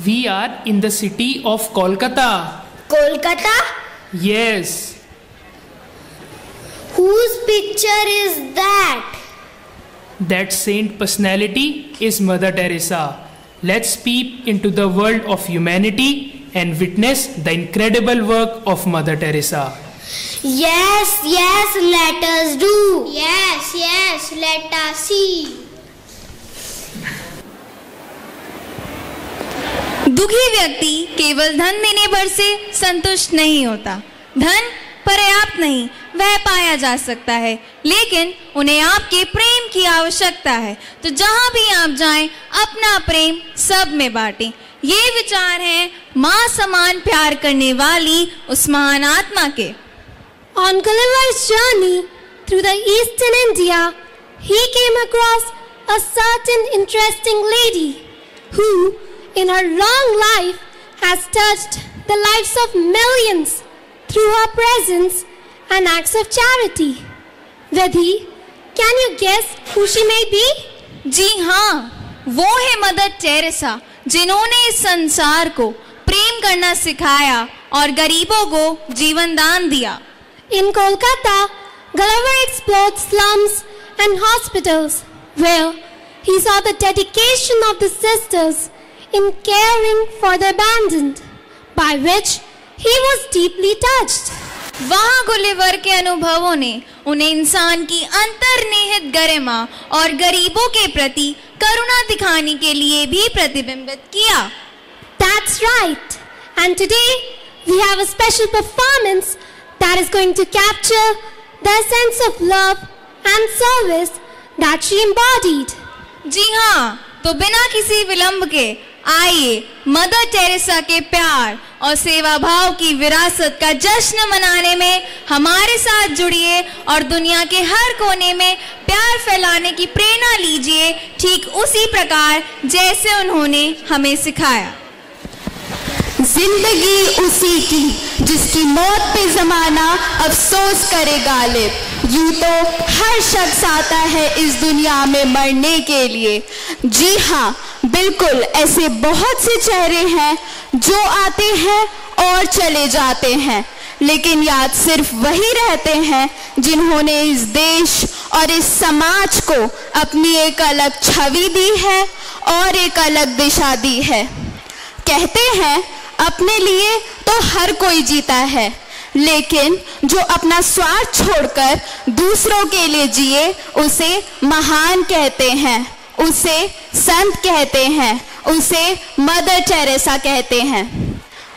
We are in the city of Kolkata. Kolkata? Yes. Whose picture is that? That saint personality is Mother Teresa. Let's peep into the world of humanity and witness the incredible work of Mother Teresa. Yes, yes, let us do. Yes, yes, let us see. दुखी व्यक्ति केवल धन देने भर से संतुष्ट नहीं होता। धन पर्याप्त नहीं, वह पाया जा सकता है, लेकिन उन्हें आपके प्रेम की आवश्यकता है। तो जहां भी आप जाएं, अपना प्रेम सब में बांटें। ये विचार हैं माँ समान प्यार करने वाली उस महान आत्मा के। On Gulliver's journey through the eastern India, he came across a certain interesting lady who, in her long life, has touched the lives of millions through her presence and acts of charity. Vidhi, can you guess who she may be? जी हाँ, वो है mother Teresa, जिन्होंने इस संसार को प्रेम करना सिखाया और गरीबों को जीवन दान दिया। In Kolkata, Gulliver explored slums and hospitals where he saw the dedication of the sisters in caring for the abandoned, by which he was deeply touched. वहाँ गुलिवर के अनुभवों ने उन्हें इंसान की अंतर्निहित गरिमा और गरीबों के प्रति करुणा दिखाने के लिए भी प्रतिबिंबित किया। That's right. And today we have a special performance that is going to capture the sense of love and service that she embodied. जी हाँ, तो बिना किसी विलंब के आइए मदर टेरेसा के प्यार और सेवा भाव की विरासत का जश्न मनाने में हमारे साथ जुड़िए और दुनिया के हर कोने में प्यार फैलाने की प्रेरणा लीजिए, ठीक उसी प्रकार जैसे उन्होंने हमें सिखाया। जिंदगी उसी की जिसकी मौत पे जमाना अफसोस करे गालिब। यूं तो हर शख्स आता है इस दुनिया में मरने के लिए। जी हाँ, बिल्कुल ऐसे बहुत से चेहरे हैं जो आते हैं और चले जाते हैं, लेकिन याद सिर्फ वही रहते हैं जिन्होंने इस देश और इस समाज को अपनी एक अलग छवि दी है और एक अलग दिशा दी है। कहते हैं अपने लिए तो हर कोई जीता है, लेकिन जो अपना स्वार्थ छोड़कर दूसरों के लिए जिए उसे महान कहते हैं, उसे संत कहते हैं, उसे मदर टेरेसा कहते हैं।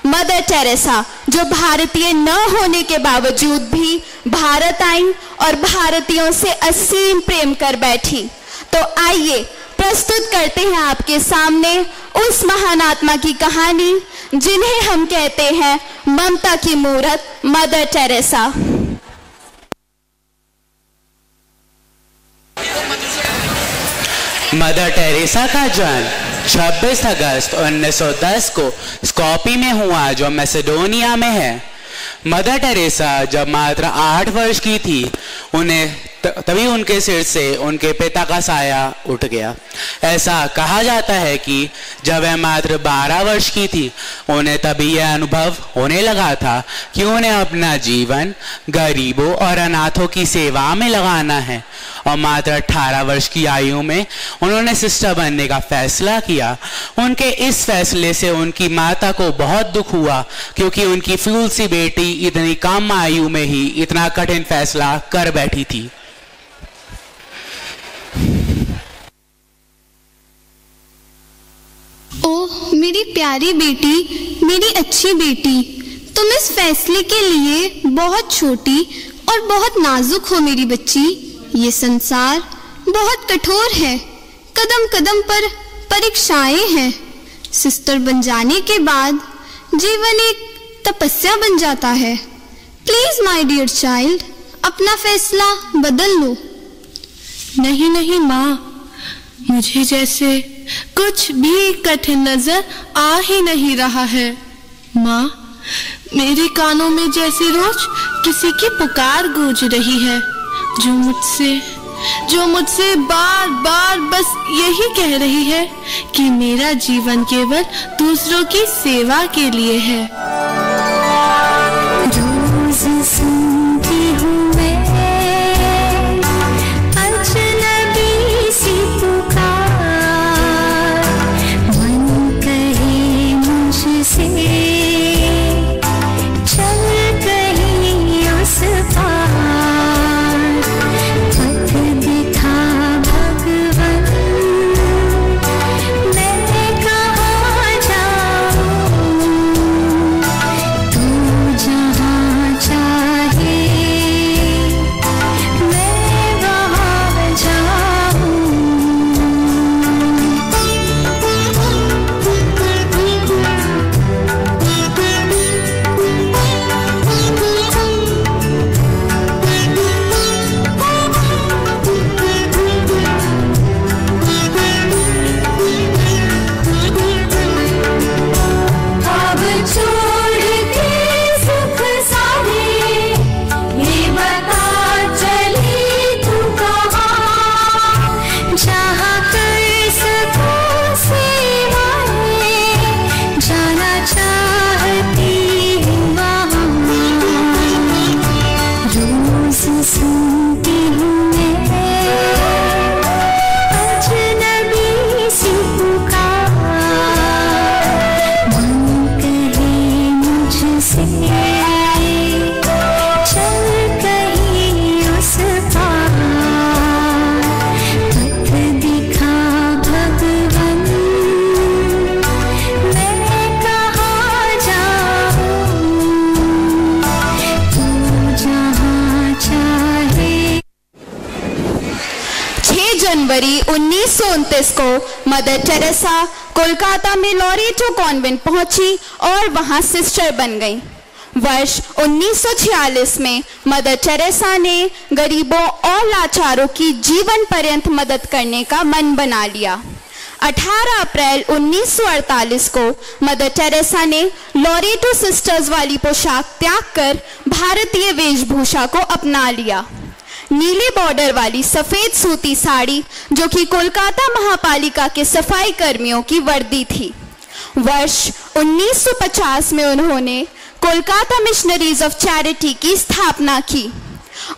मदर टेरेसा जो भारतीय न होने के बावजूद भी भारत आई और भारतीयों से असीम प्रेम कर बैठी। तो आइए प्रस्तुत करते हैं आपके सामने उस महान आत्मा की कहानी जिन्हें हम कहते हैं ममता की मूरत, मदर टेरेसा। मदर टेरेसा का जन्म 26 अगस्त 1910 को स्कॉपी में हुआ, जो मैसेडोनिया में है। मदर टेरेसा जब मात्र 8 वर्ष की थी, उन्हें तभी उनके सिर से उनके पिता का साया उठ गया। ऐसा कहा जाता है कि जब वह मात्र 12 वर्ष की थी, उन्हें तभी यह अनुभव होने लगा था कि उन्हें अपना जीवन गरीबों और अनाथों की सेवा में लगाना है। और मात्र 18 वर्ष की आयु में उन्होंने सिस्टर बनने का फैसला किया। उनके इस फैसले से उनकी माता को बहुत दुख हुआ, क्योंकि उनकी फूल सी बेटी इतनी कम आयु में ही इतना कठिन फैसला कर बैठी थी। ओह मेरी प्यारी बेटी, मेरी अच्छी बेटी, तुम इस फैसले के लिए बहुत छोटी और बहुत नाजुक हो मेरी बच्ची। ये संसार बहुत कठोर है, कदम कदम पर परीक्षाएं हैं। सिस्टर बन जाने के बाद जीवन एक तपस्या बन जाता है। प्लीज माय डियर चाइल्ड, अपना फैसला बदल लो। नहीं नहीं माँ, मुझे जैसे कुछ भी कठिन नजर आ ही नहीं रहा है। माँ, मेरे कानों में जैसे रोज किसी की पुकार गूंज रही है, जो मुझसे बार बार बस यही कह रही है कि मेरा जीवन केवल दूसरों की सेवा के लिए है। रोज सुनती हूँ मैं अजनबी सी पुकार, मन कहे मुझसे चल कहीं उस पार, पथ दिखा भगवन मैं कहाँ जाऊँ, तू जहाँ चाहे मैं वहाँ जाऊँ। अब छोड़ के सुख सारे ये बता चली तू कहाँ, जहाँ कर सकूं सेवाएं जाना चाहती हूँ वहाँ। रोज सुनती हूँ मैं अजनबी सी पुकार, मन कहे मुझसे चल कहीं उस पार, पथ दिखा भगवन मैं कहाँ जाऊँ, तू जहाँ चाहे। 6 जनवरी 1929 को मदर टेरेसा कोलकाता में लॉरेटो कॉन्वेंट पहुंची और वहां सिस्टर बन गई। वर्ष 1946 में मदर टेरेसा ने गरीबों और लाचारों की जीवन पर्यंत मदद करने का मन बना लिया। 18 अप्रैल 1948 को मदर टेरेसा ने लॉरेटो सिस्टर्स वाली पोशाक त्याग कर भारतीय वेशभूषा को अपना लिया। नीले बॉर्डर वाली सफेद सूती साड़ी, जो कि कोलकाता महापालिका के सफाई कर्मियों की वर्दी थी। वर्ष 1950 में उन्होंने कोलकाता मिशनरीज ऑफ चैरिटी की स्थापना की।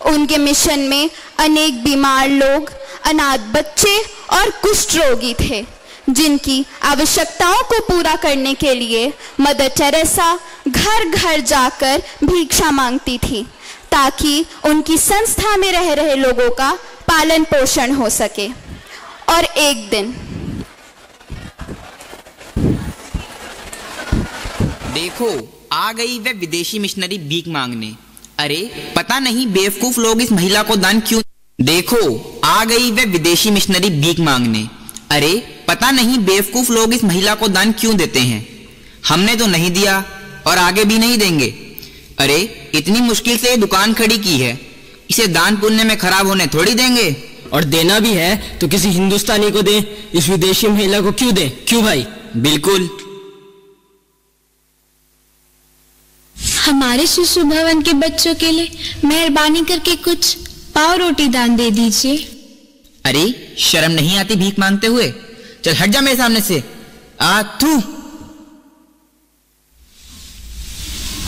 उनके मिशन में अनेक बीमार लोग, अनाथ बच्चे और कुष्ठ रोगी थे, जिनकी आवश्यकताओं को पूरा करने के लिए मदर टेरेसा घर घर जाकर भिक्षा मांगती थी, ताकि उनकी संस्था में रह रहे लोगों का पालन पोषण हो सके। और एक दिन देखो, आ गई वह विदेशी मिशनरी भीख मांगने। अरे पता नहीं बेवकूफ लोग इस महिला को दान क्यों। देखो, आ गई वह विदेशी मिशनरी भीख मांगने। अरे पता नहीं बेवकूफ लोग इस महिला को दान क्यों देते हैं। हमने तो नहीं दिया और आगे भी नहीं देंगे। अरे इतनी मुश्किल से दुकान खड़ी की है, इसे दान पुण्य में खराब होने थोड़ी देंगे। और देना भी है तो किसी हिंदुस्तानी को दें, इस विदेशी महिला को क्यों दें? क्यों भाई? बिल्कुल। हमारे शिशु भवन के बच्चों के लिए मेहरबानी करके कुछ पाव रोटी दान दे दीजिए। अरे शर्म नहीं आती भीख मांगते हुए? चल हट जा मेरे सामने से। तू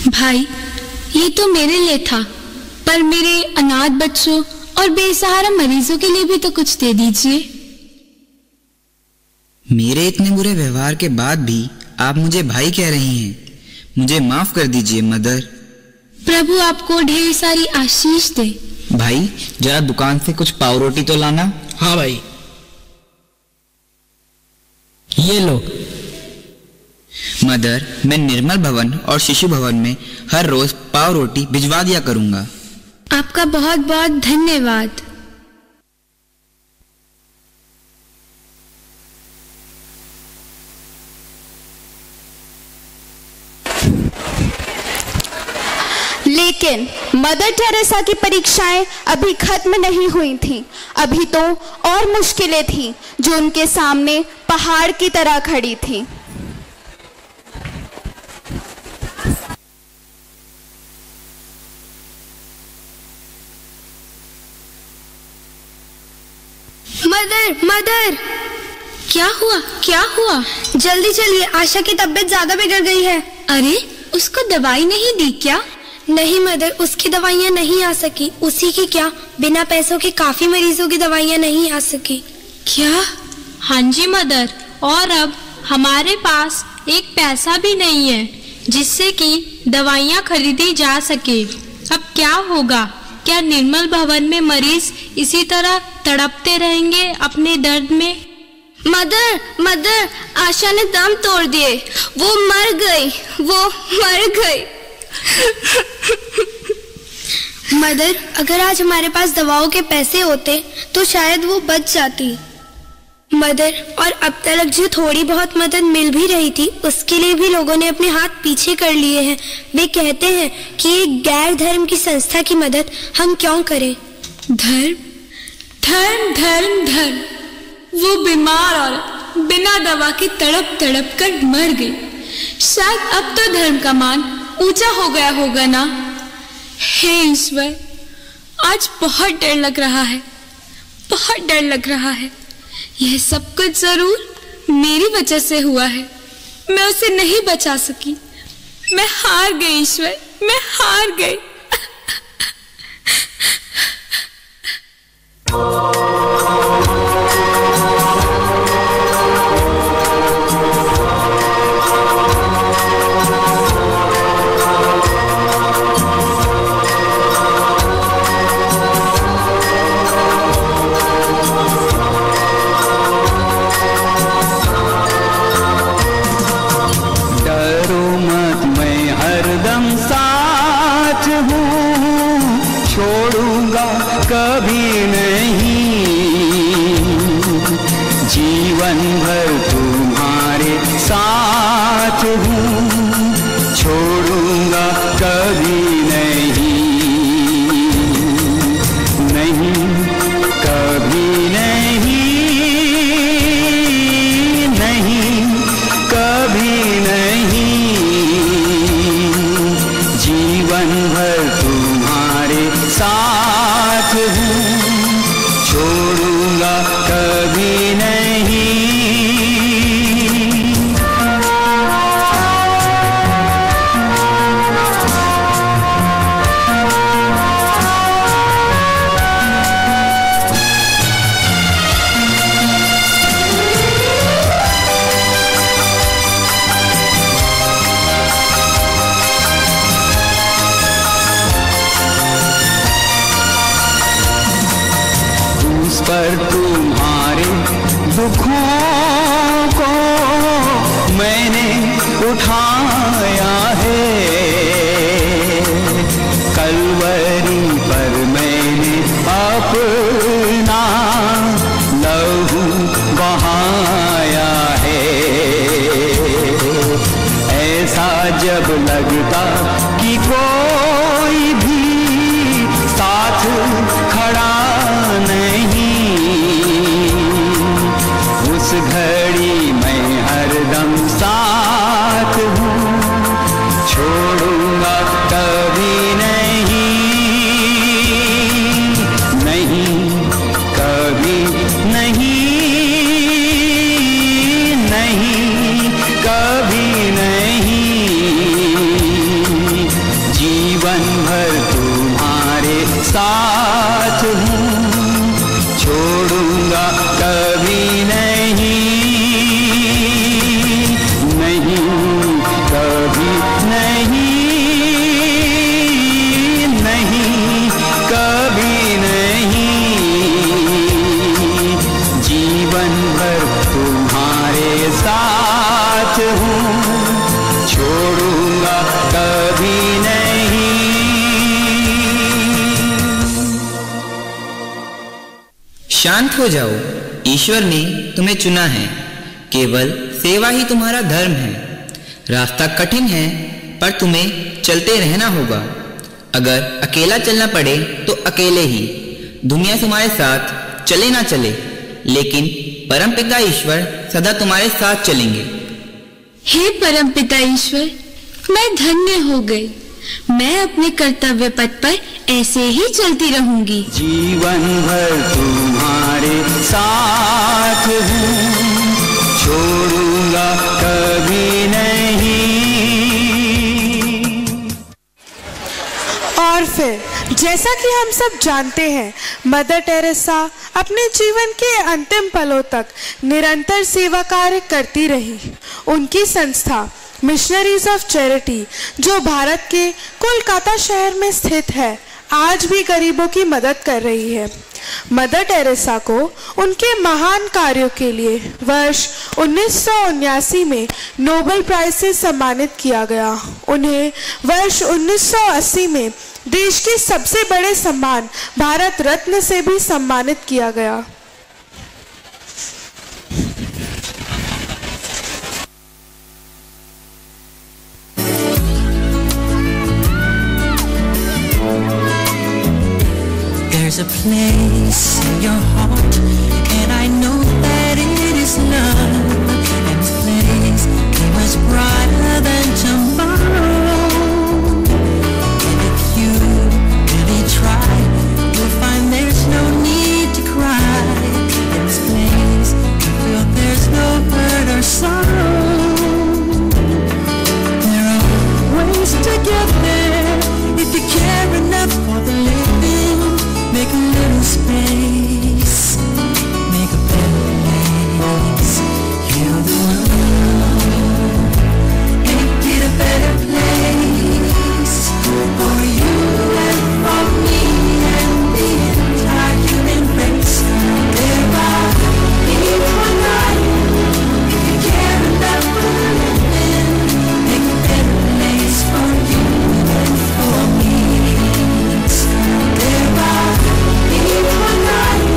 भाई, ये तो मेरे लिए था, पर मेरे अनाथ बच्चों और बेसहारा मरीजों के लिए भी तो कुछ दे दीजिए। मेरे इतने बुरे व्यवहार के बाद भी आप मुझे भाई कह रही हैं। मुझे माफ कर दीजिए मदर। प्रभु आपको ढेर सारी आशीष दे। भाई जरा दुकान से कुछ पाव रोटी तो लाना। हाँ भाई, ये लो। मदर, मैं निर्मल भवन और शिशु भवन में हर रोज पाव रोटी भिजवा दिया करूंगा। आपका बहुत बहुत धन्यवाद। लेकिन मदर टेरेसा की परीक्षाएं अभी खत्म नहीं हुई थीं। अभी तो और मुश्किलें थीं जो उनके सामने पहाड़ की तरह खड़ी थीं। मदर, मदर, क्या हुआ? क्या हुआ? जल्दी चलिए, आशा की तबीयत ज्यादा बिगड़ गई है। अरे उसको दवाई नहीं दी क्या? नहीं मदर, उसकी दवाइयाँ नहीं आ सकी। उसी की क्या, बिना पैसों के काफी मरीजों की दवाइयाँ नहीं आ सकी। क्या? हाँ जी मदर, और अब हमारे पास एक पैसा भी नहीं है जिससे कि दवाइयाँ खरीदी जा सके। अब क्या होगा? क्या निर्मल भवन में मरीज इसी तरह तड़पते रहेंगे अपने दर्द में? मदर, मदर, आशा ने दम तोड़ दिए। वो मर गई, वो मर गई। मदर, अगर आज हमारे पास दवाओं के पैसे होते तो शायद वो बच जाती। मदर, और अब तक जो थोड़ी बहुत मदद मिल भी रही थी उसके लिए भी लोगों ने अपने हाथ पीछे कर लिए हैं। वे कहते हैं कि एक गैर धर्म की संस्था की मदद हम क्यों करें। धर्म, धर्म, धर्म, धर्म। वो बीमार औरत बिना दवा के तड़प तड़प कर मर गई। शायद अब तो धर्म का मान ऊंचा हो गया होगा ना। हे ईश्वर, आज बहुत डर लग रहा है, बहुत डर लग रहा है। यह सब कुछ जरूर मेरी वजह से हुआ है। मैं उसे नहीं बचा सकी। मैं हार गई ईश्वर, मैं हार गई। उठाया है, कलवरी पर मैंने अपना लहू बहाया है। ऐसा जब लगता कि कोई भी साथ खड़ा नहीं, उस घड़ी मैं हरदम साथ हूँ, छोड़ूंगा कभी नहीं, नहीं कभी नहीं, नहीं कभी नहीं, जीवन भर तुम्हारे साथ हूँ, छोड़ूंगा कभी नहीं, नहीं कभी नहीं, नहीं कभी नहीं, जीवन भर तुम्हारे साथ हूँ, छोड़ूंगा कभी नहीं। शांत हो जाओ, ईश्वर ने तुम्हें चुना है, केवल सेवा ही तुम्हारा धर्म है। रास्ता कठिन है पर तुम्हें चलते रहना होगा। अगर अकेला चलना पड़े तो अकेले ही, दुनिया तुम्हारे साथ चले ना चले, लेकिन परमपिता ईश्वर सदा तुम्हारे साथ चलेंगे। हे परमपिता ईश्वर, मैं धन्य हो गई। मैं अपने कर्तव्य पथ पर ऐसे ही चलती रहूंगी। जीवन भर तुम्हारे साथ हूँ, छोड़ूंगा कभी नहीं। और फिर जैसा कि हम सब जानते हैं, मदर टेरेसा अपने जीवन के अंतिम पलों तक निरंतर सेवा कार्य करती रही। उनकी संस्था मिशनरीज ऑफ चैरिटी, जो भारत के कोलकाता शहर में स्थित है, आज भी गरीबों की मदद कर रही है। मदर टेरेसा को उनके महान कार्यों के लिए वर्ष 1979 में नोबेल प्राइज से सम्मानित किया गया। उन्हें वर्ष 1980 में देश के सबसे बड़े सम्मान भारत रत्न से भी सम्मानित किया गया। There's a place in your heart, and I know that it is love. And this place is much brighter than tomorrow. And if you really try, you'll find there's no need to cry. In this place, you feel there's no hurt or sorrow. There are ways to get there if you care enough for the living. Make a little space, make a better place. Heal the world, make it a better place for you and for me and the entire human race. There are people alive, if you care enough for living, make a better place for you and for me. There are people alive,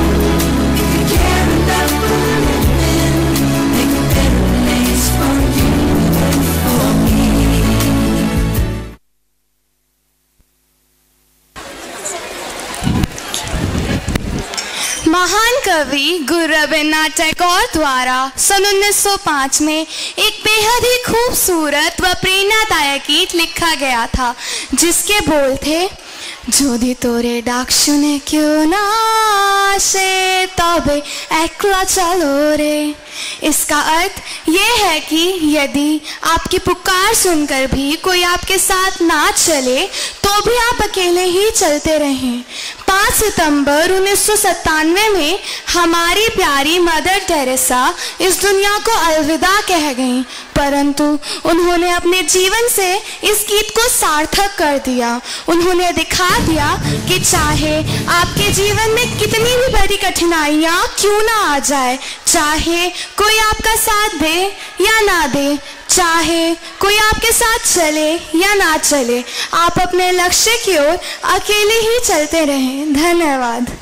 if you care enough for living, make a better place for you and for me. महान कवि गुरु रवींद्रनाथ टैगोर द्वारा सन 1905 में एक बेहद ही खूबसूरत व प्रेरणादायक गीत लिखा गया था, जिसके बोल थे, যদি তোরে ডাক শুনে কেউ না আসে তবে একলা চলো রে। इसका अर्थ ये है कि यदि आपकी पुकार सुनकर भी कोई आपके साथ ना चले तो भी आप अकेले ही चलते रहें। 5 सितंबर 1997 में हमारी प्यारी मदर टेरेसा इस दुनिया को अलविदा कह गईं, परंतु उन्होंने अपने जीवन से इस गीत को सार्थक कर दिया। उन्होंने दिखा दिया कि चाहे आपके जीवन में कितनी भी बड़ी कठिनाइयाँ क्यों ना आ जाए, चाहे कोई आपका साथ दे या ना दे, चाहे कोई आपके साथ चले या ना चले, आप अपने लक्ष्य की ओर अकेले ही चलते रहें। धन्यवाद।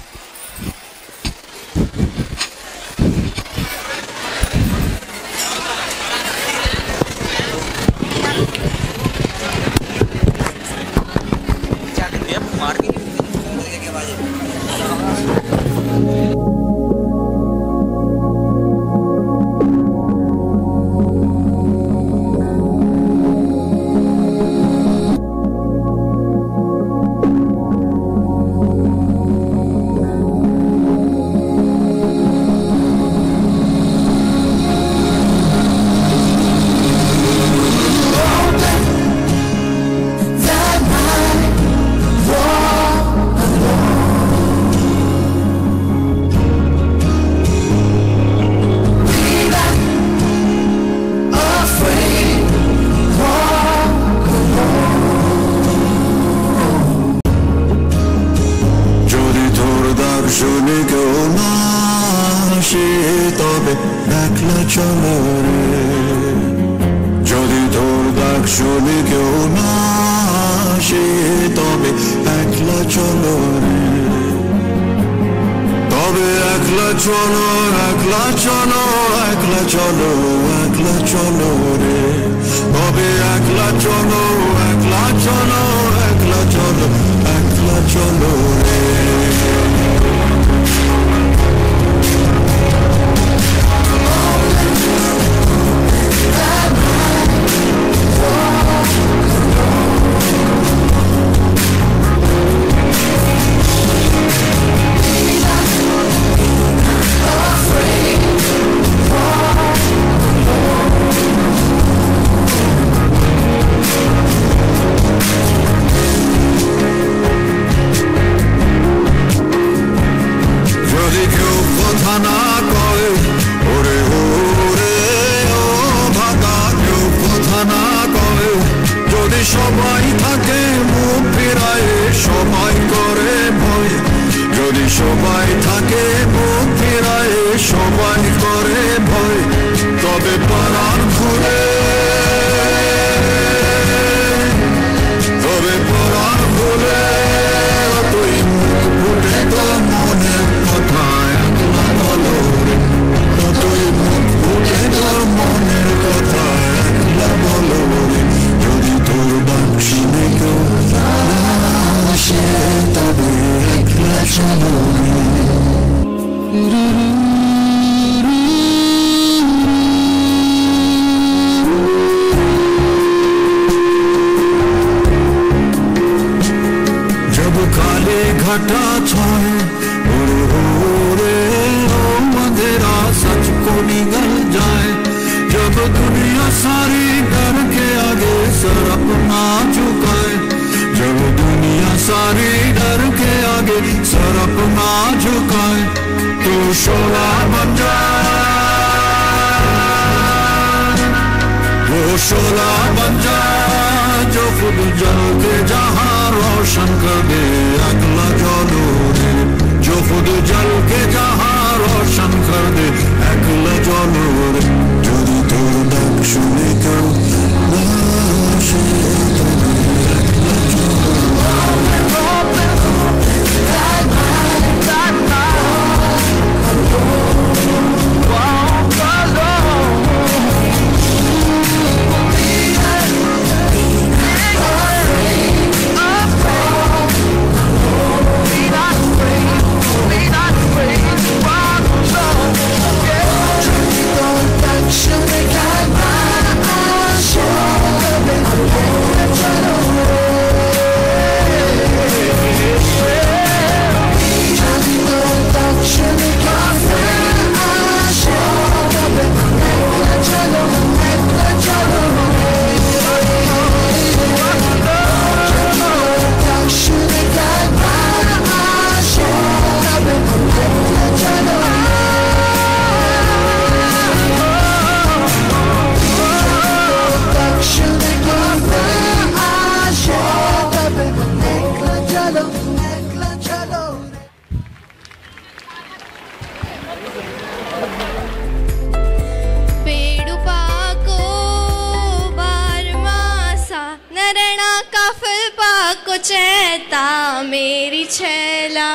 झरणा का फुलपा कुचैता मेरी छैला.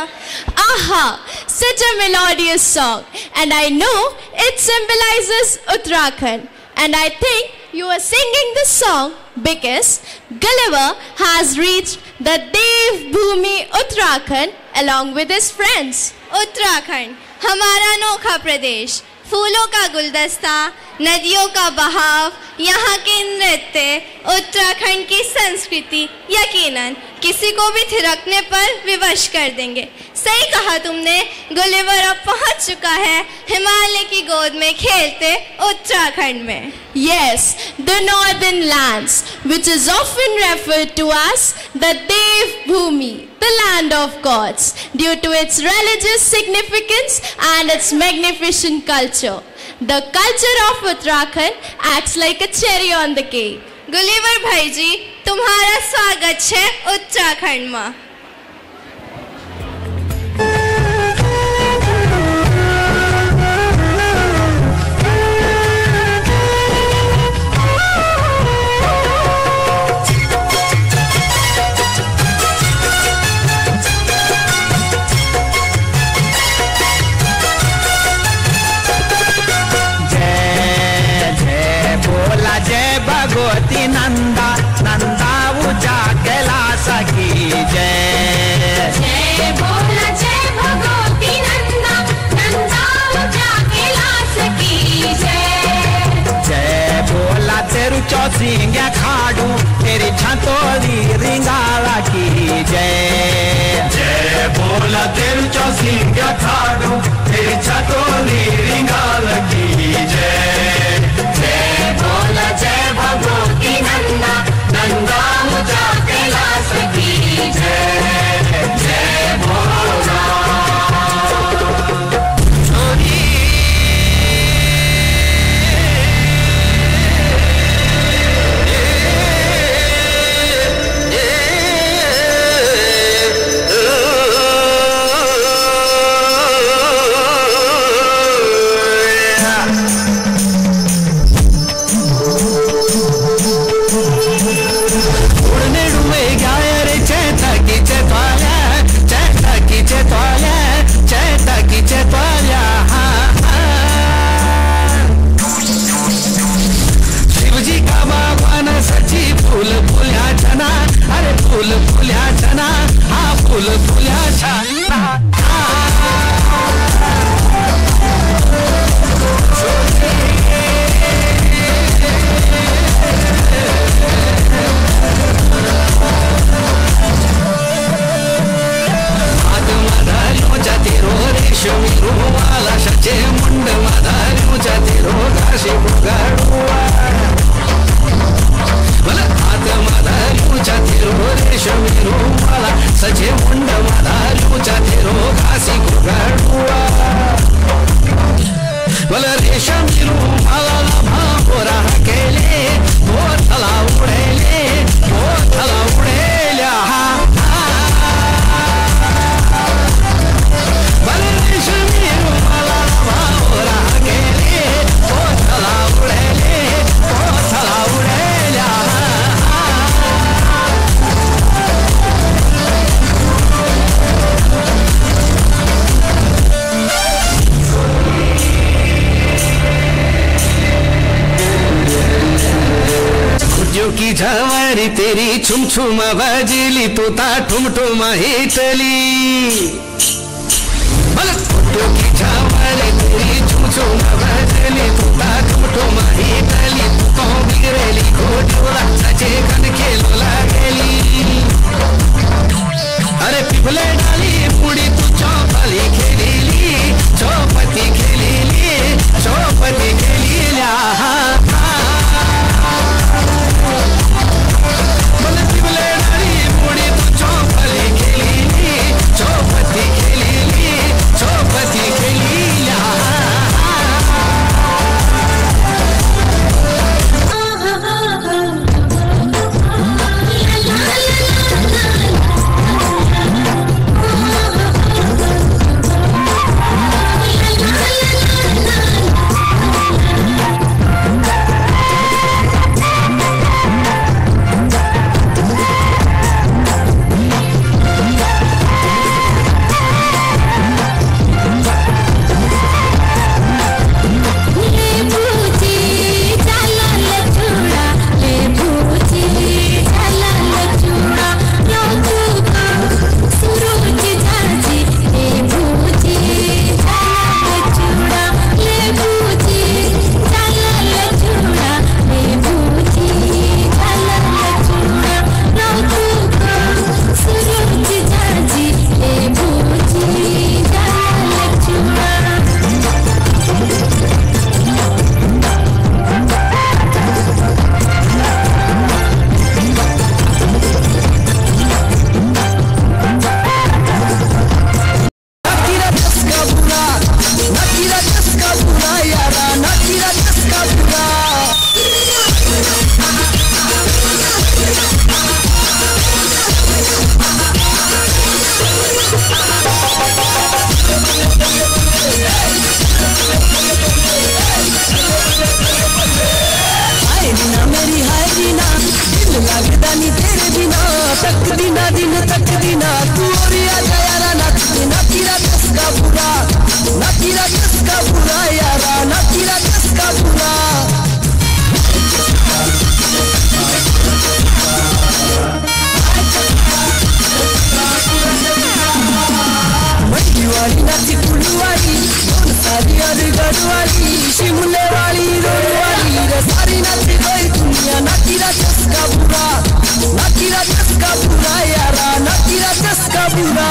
Aha, such a melodious song, and I know it symbolizes Uttarakhand. And I think you are singing this song because Gulliver has reached the Dev Bhumi Uttarakhand along with his friends. Uttarakhand हमारा अनोखा प्रदेश, फूलों का गुलदस्ता, नदियों का बहाव, यहाँ के नृत्य, उत्तराखंड की संस्कृति यकीनन किसी को भी थिरकने पर विवश कर देंगे. सही कहा तुमने, गुलिवर अब पहुंच चुका है हिमालय की गोद में खेलते उत्तराखंड में. Yes, the northern lands, which is often referred to as the Dev Bhumi, the land of gods, due to its religious significance and its magnificent culture. The culture of Uttarakhand acts like a cherry on the cake. Gulliver भाई जी, तुम्हारा स्वागत है उत्तराखंड में. भगवती नंदा नंदा ऊंचा कैलाश की जय. जय बोला जय भगवती नंदा नंदा ऊंचा कैलाश की जय. जय बोला तेरू चौसिंगा खाड़ू तेरी छतोली रिंगाला की जय. जय बोला तेरू चौसिंगा खाड़ू तेरी छतोली रिंगाला की जय. जय बोला जय भगवती नंदा नंदा ऊंचा कैलाश की जय. जय बोला शिवजी का बाबा सची फूल फुल्या छना. अरे फूल फुल्या छना, हाँ फूल फुल्या छना. रेशमी रुमाला शचे मुंड माधारू जातीरो घाशी बुगाडुआ. मला हात माधारू जातीरो रेशमी रुमाला सचे मुंड माधारू जातीरो घाशी बुगाडुआ. मला रेशमी रुमाला भापोरा केले बोथला उडेले बोथला उडेल्या. की झवारी तेरी छुम छुम बजली तू ता ठुम ठुम हिटली. की झवारी तेरी छुम छुम बजली तू ता ठुम ठुम हिटली. तू तो बिगड़ेली घोटोला सचे कन खेलो लागेली. अरे पिपले डाली मुड़ी तू चौपली खेलीली चौपती खेलीली चौपती खेलीला. जीना मेरी है जीना दिल लगदा नहीं तेरे बिना तक दीना दिन तक दीना तू और आजा यारा ना तेरा कसका बुरा ना तेरा कसका बुरा यारा ना तेरा कसका बुरा वाली नाची कुल्लू वाली सारी और गढ़वाली शिमले वाली रोड वाली रे सारी नाची कोई दुनिया ना तेरा चस्का बुरा ना तेरा चस्का बुरा यारा ना तेरा चस्का बुरा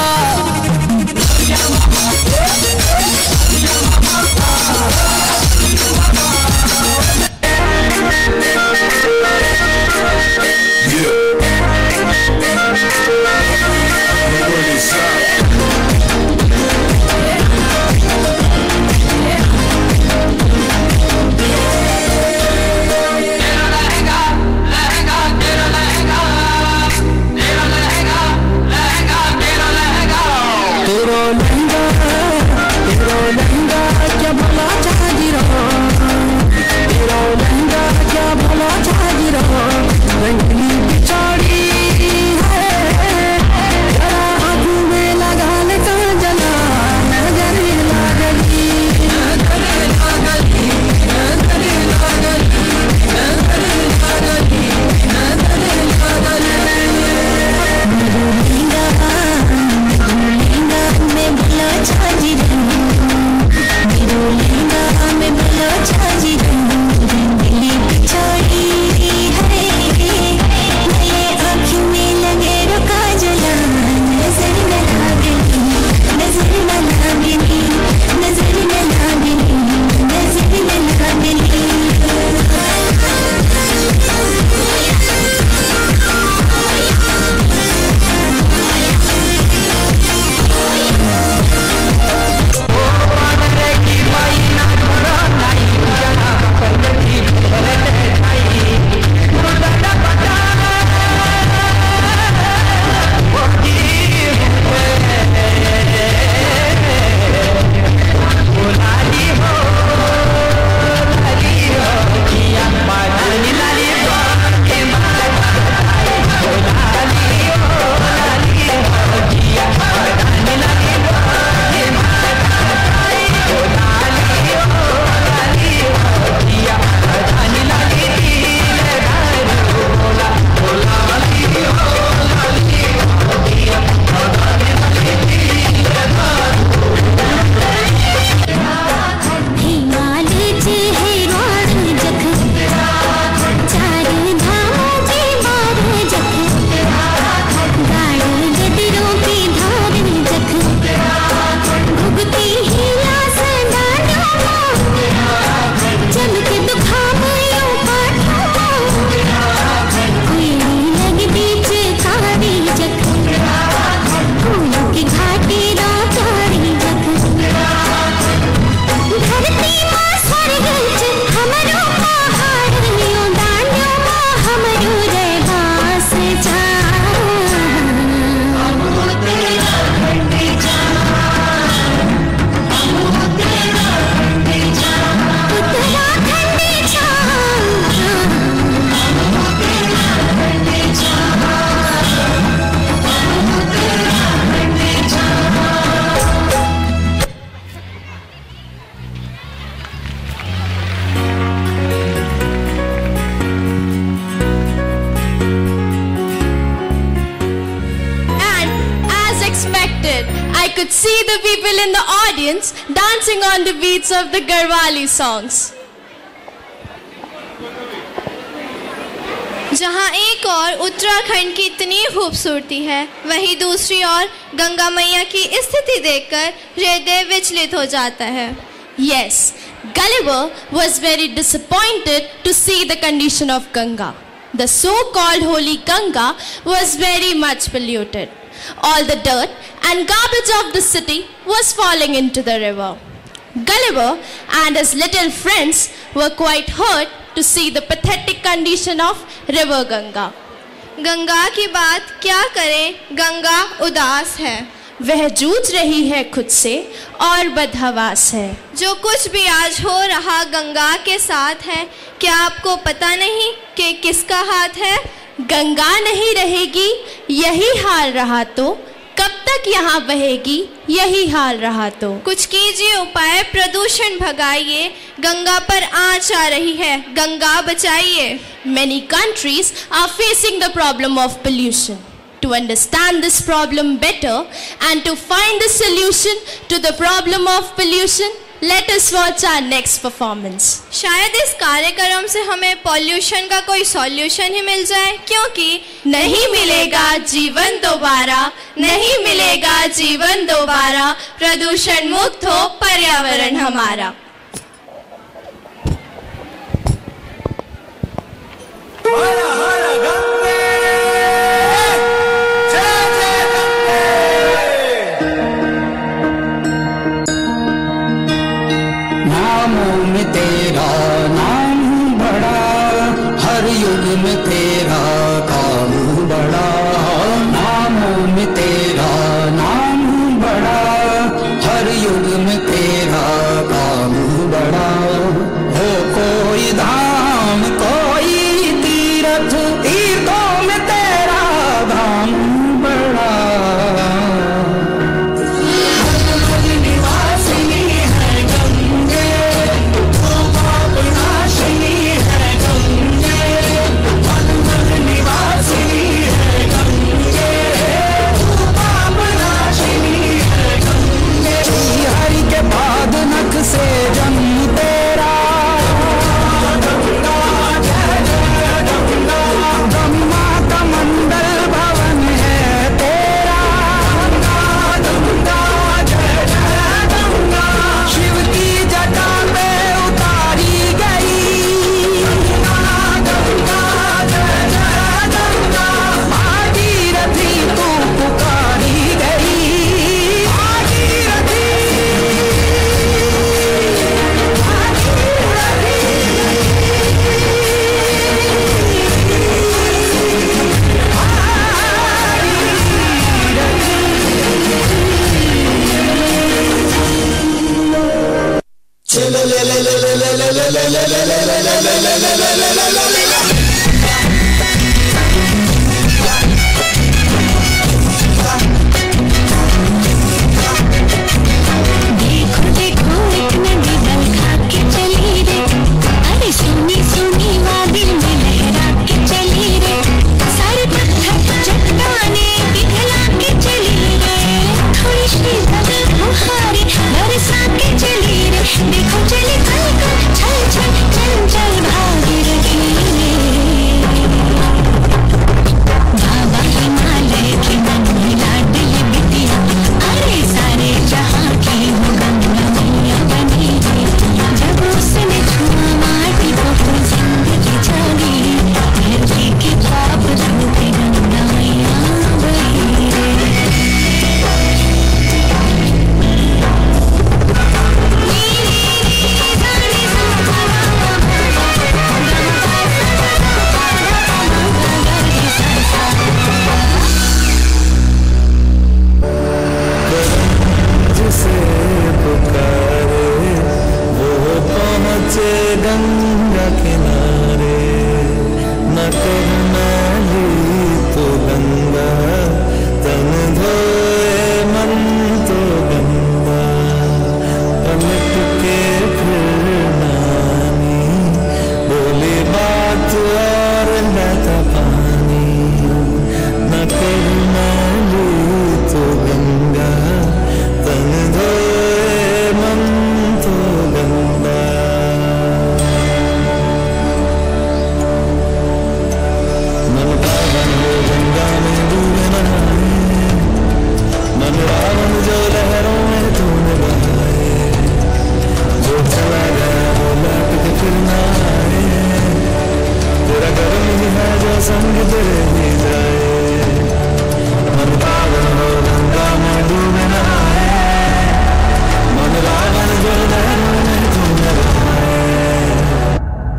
could see the people in the audience dancing on the beats of the Garhwali songs. जहाँ एक और उत्तराखंड की इतनी खूबसूरती है, वहीं दूसरी ओर गंगा मैया की स्थिति देखकर हृदय विचलित हो जाता है. Yes, Gulliver was very disappointed to see the condition of Ganga. The so-called holy Ganga was very much polluted. All the dirt and garbage of the city was falling into the river. Gulliver and his little friends were quite hurt to see the pathetic condition of river Ganga. Ganga की बात क्या करें, गंगा उदास है. वह जूझ रही है खुद से और बदहवास है। जो कुछ भी आज हो रहा गंगा के साथ है, क्या आपको पता नहीं कि किसका हाथ है? गंगा नहीं रहेगी, यही हाल रहा तो कब तक यहाँ बहेगी, यही हाल रहा तो। कुछ कीजिए उपाय, प्रदूषण भगाइए, गंगा पर आँच आ रही है, गंगा बचाइए। Many countries are facing the problem of pollution. To understand this problem better and to find the solution to the problem of pollution, let us watch our next performance. शायद इस कार्यक्रम से हमें पॉल्यूशन का कोई सॉल्यूशन ही मिल जाए, क्योंकि नहीं मिलेगा जीवन दोबारा, नहीं मिलेगा जीवन दोबारा, प्रदूषण मुक्त हो पर्यावरण हमारा। नामों में तेरा नाम बड़ा, हर युग में तेरा काम बड़ा। नामों में तेरा नाम बड़ा, हर युग में तेरा काम बड़ा। हो कोई धाम कोई तीर्थ, तीर्थों में तेरा धाम बड़ा। से जन्म तेरा ब्रह्मा का मंडल भवन है तेरा। शिव की जटा पे उतारी गई, भागीरथी तू पुकारी गई।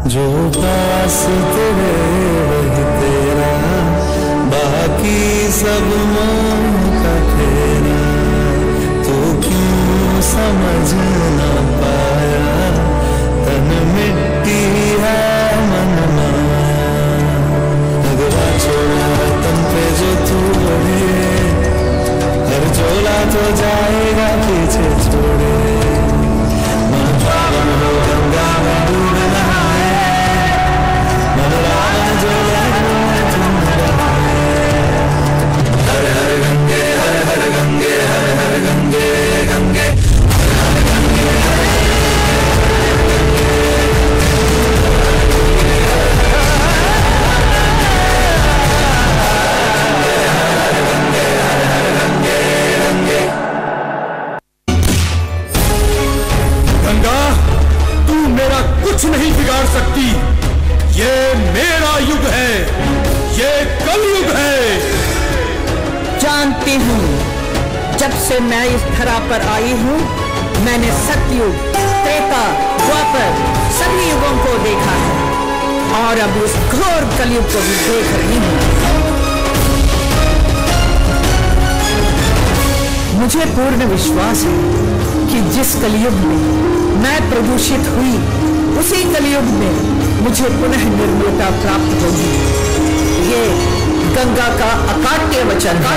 जो पास तेरे वही तेरा, बाकी सब मोह का फेरा। समझ ना पाया, तन मिट्टी है मन माया, लगवा छोड़ा तन पे जो तू बढ़े, हर झोला तो जाएगा पीछे छोड़े, मन पावन हो गंगा में डूबना है, मन रावण जो लहरों में तुम रहे, हर हर गंगे हर हर गंगे हर हर गंगे गंगे हर हर गंगे हर गंगा, तू मेरा कुछ नहीं बिगाड़ सकती। ये मेरा युग है, ये कलयुग है। जानती हूँ, जब से मैं इस धरा पर आई हूँ, मैंने सतयुग, त्रेता, द्वापर सभी युगों को देखा है और अब उस घोर कलयुग को भी देख रही हूँ। मुझे पूर्ण विश्वास है कि जिस कलयुग में मैं प्रदूषित हुई, उसी कलयुग में मुझे पुनः निर्मलता प्राप्त होगी। ये गंगा का अकाट्य वचन है।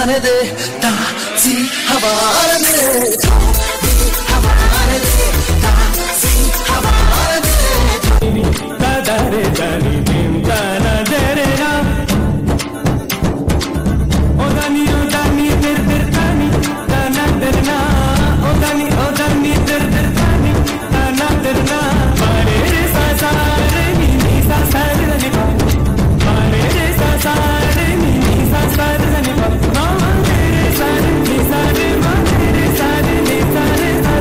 हवाने दे, ताज़ी हवाने दे, ताज़ी हवाने दे, ताज़ी हवाने दे। दादारे दानी दिन दाना देरे ना, ओ दानी दिर दिर दानी दाना देरना, ओ दानी दिर दिर दानी दाना देरना। मारे रे सा सा रे नी सा सा रे नी पा, मारे रे सा सा रे नी सा सा रे नी पा, मारे रे सा रे नी सा रे, मारे रे सा रे नी सा रे सा।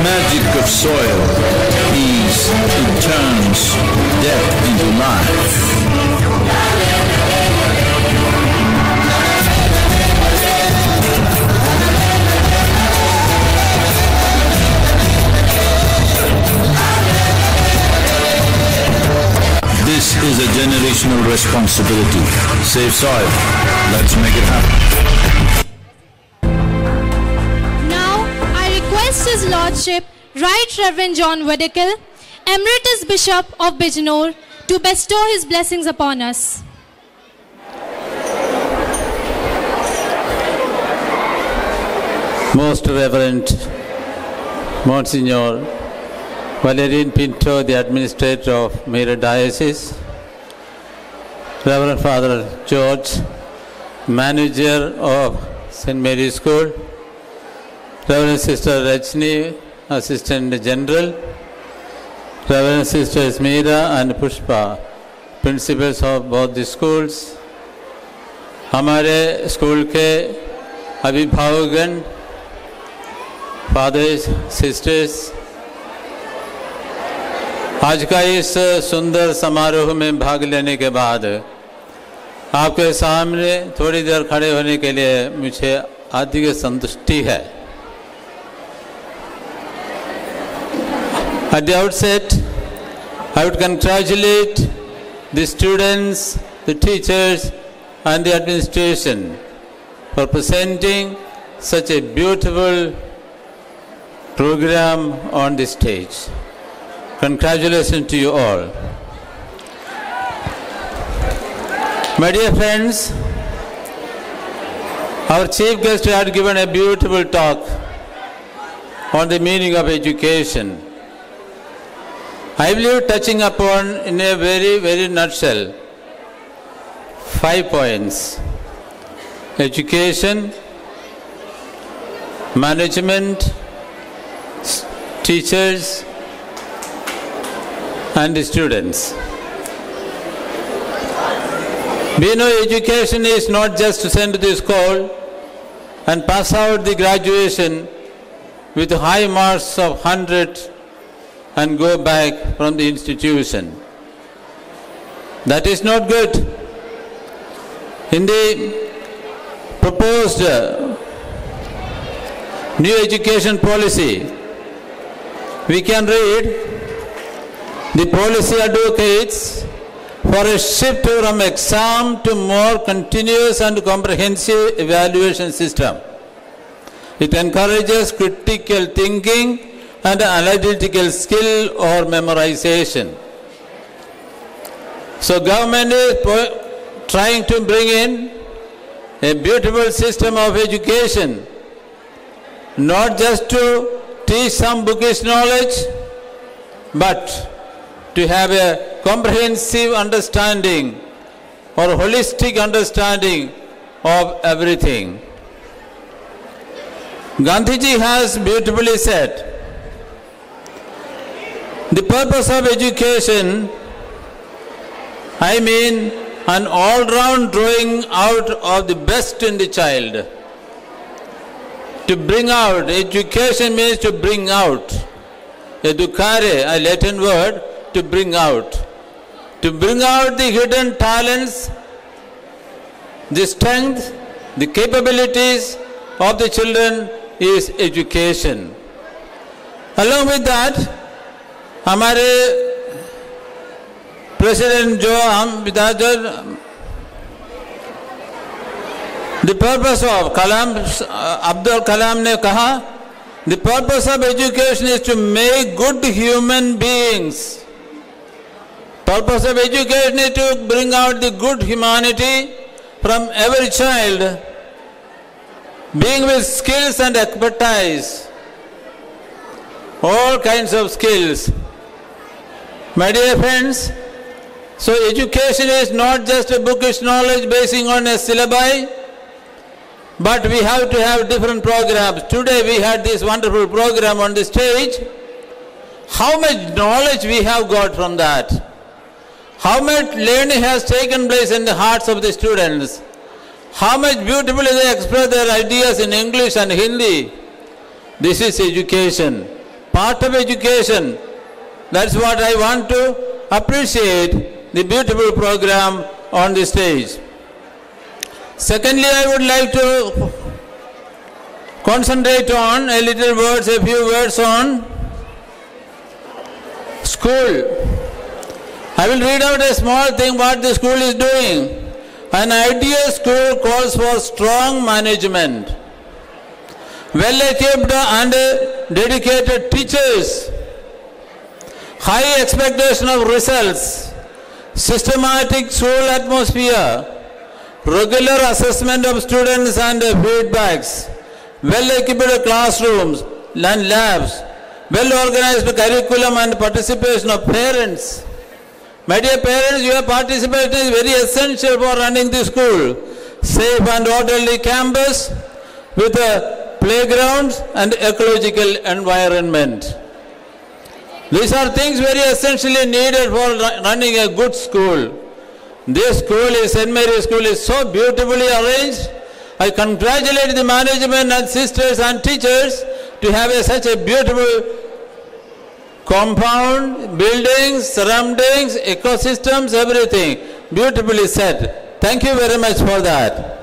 Magic of soil is, it turns death into life. This is a generational responsibility. Save soil. Let's make it happen. Request His Lordship, Right Reverend John Wedical, Emeritus Bishop of Bijnor, to bestow his blessings upon us. Most Reverend Monsignor Valerian Pinto, the Administrator of Meerut Diocese, Reverend Father George, Manager of St. Mary's School, Reverend Sister Rajni, Assistant General, Reverend Sisters Meera and Pushpa, Principals of both the schools, हमारे school के अभिभावकगण, fathers, sisters, आज का इस सुंदर समारोह में भाग लेने के बाद आपके सामने थोड़ी देर खड़े होने के लिए मुझे अधिक संतुष्टि है। At the outset, I would congratulate the students, the teachers and the administration for presenting such a beautiful program on the stage. Congratulations to you all. My dear friends, our chief guest had given a beautiful talk on the meaning of education. I believe touching upon in a very nutshell 5 points: education, management, teachers and the students. We know education is not just to send to the school and pass out the graduation with high marks of 100 and go back from the institution. That is not good. In the proposed new education policy, we can read the policy advocates for a shift from exam to more continuous and comprehensive evaluation system. It encourages critical thinking and analytical skill or memorization. So government is trying to bring in a beautiful system of education, not just to teach some bookish knowledge, but to have a comprehensive understanding or holistic understanding of everything. Gandhiji has beautifully said, the purpose of education, I mean an all-round drawing out of the best in the child. To bring out, education means to bring out. Educare, a Latin word, to bring out. To bring out the hidden talents, the strength, the capabilities of the children is education. Along with that, हमारे President the purpose of Abdul Kalam ने कहा, the purpose of education is to make good human beings. Purpose of education is to bring out the good humanity from every child, being with skills and expertise, all kinds of skills. My dear friends, so education is not just a bookish knowledge basing on a syllabi, but we have to have different programs. Today we had this wonderful program on the stage. How much knowledge we have got from that? How much learning has taken place in the hearts of the students? How much beautifully they express their ideas in English and Hindi? This is education, part of education. That's what I want to appreciate, the beautiful program on the stage. Secondly, I would like to concentrate on a few words on school. I will read out a small thing what the school is doing. An ideal school calls for strong management, well-equipped and dedicated teachers, high expectation of results, systematic school atmosphere, regular assessment of students and feedbacks, well-equipped classrooms and labs, well-organized curriculum and participation of parents. My dear parents, your participation is very essential for running the school. Safe and orderly campus with playgrounds and ecological environment. These are things very essentially needed for running a good school. This school, St. Mary's School, is so beautifully arranged. I congratulate the management and sisters and teachers to have such a beautiful compound, buildings, surroundings, ecosystems, everything beautifully set. Thank you very much for that.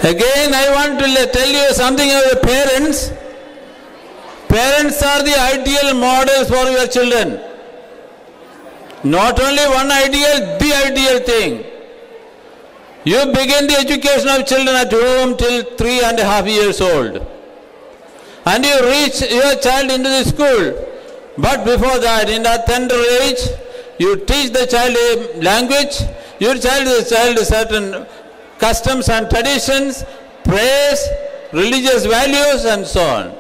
Again, I want to tell you something about parents. Parents are the ideal models for your children. Not only one ideal, the ideal thing. You begin the education of children at home till 3.5 years old. And you reach your child into the school. But before that, in that tender age, you teach the child a language, you teach the child certain customs and traditions, prayers, religious values and so on.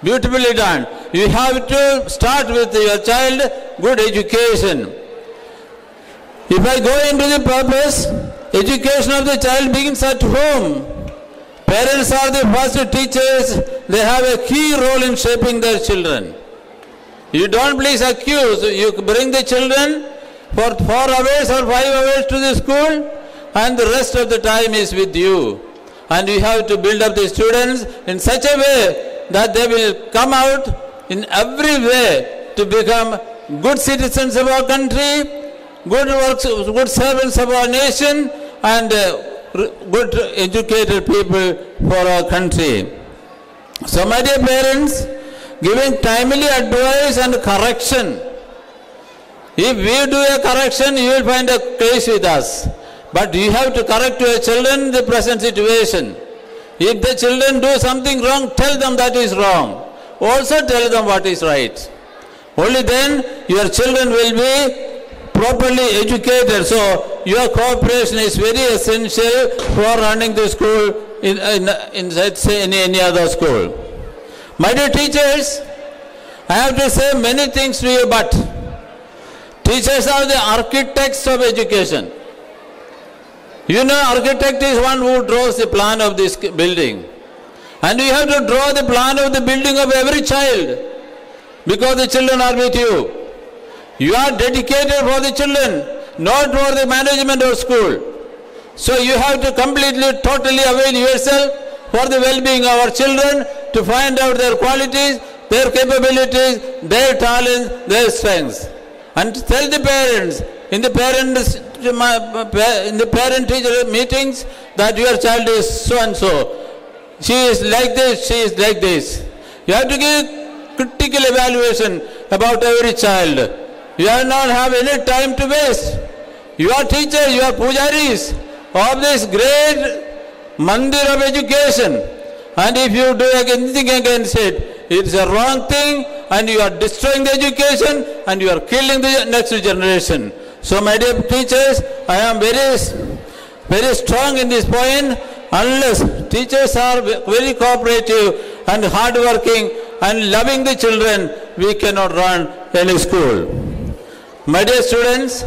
Beautifully done. You have to start with your child good education. If I go into the purpose, education of the child begins at home. Parents are the first teachers. They have a key role in shaping their children. You don't please accuse. You bring the children for 4 hours or 5 hours to the school and the rest of the time is with you. And you have to build up the students in such a way that they will come out in every way to become good citizens of our country, good servants of our nation, and good educated people for our country. So my dear parents, giving timely advice and correction. If we do a correction, you will find a case with us. But you have to correct your children the present situation. If the children do something wrong, tell them that is wrong. Also tell them what is right. Only then your children will be properly educated. So your cooperation is very essential for running the school in let's say any other school. My dear teachers, I have to say many things to you, but teachers are the architects of education. You know, architect is one who draws the plan of this building. And you have to draw the plan of the building of every child, because the children are with you. You are dedicated for the children, not for the management of school. So you have to completely, totally avail yourself for the well-being of our children, to find out their qualities, their capabilities, their talents, their strengths. And tell the parents, in the parent-teacher meetings, that your child is so and so. She is like this, she is like this. You have to give critical evaluation about every child. You do not have any time to waste. You are teachers, you are pujaris of this great mandir of education. And if you do anything against it, it's a wrong thing, and you are destroying the education and you are killing the next generation. So my dear teachers, I am very strong in this point. Unless teachers are very cooperative and hardworking and loving the children, we cannot run any school. My dear students,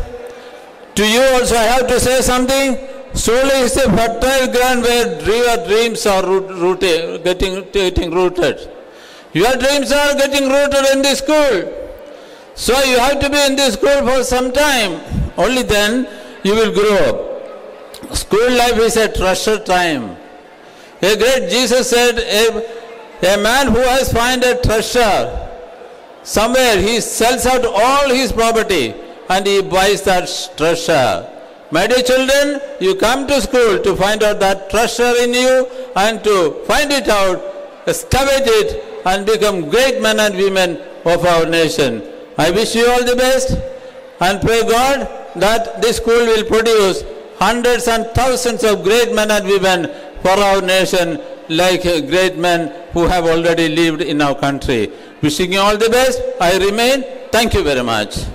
to you also I have to say something. School is a fertile ground where your dreams are getting rooted. Your dreams are getting rooted in the school. So you have to be in the school for some time. Only then you will grow up. School life is a treasure time. A great Jesus said, a man who has found a treasure somewhere, he sells out all his property and he buys that treasure. My dear children, you come to school to find out that treasure in you and to find it out, excavate it and become great men and women of our nation. I wish you all the best and pray God that this school will produce hundreds and thousands of great men and women for our nation, like great men who have already lived in our country. Wishing you all the best. I remain. Thank you very much.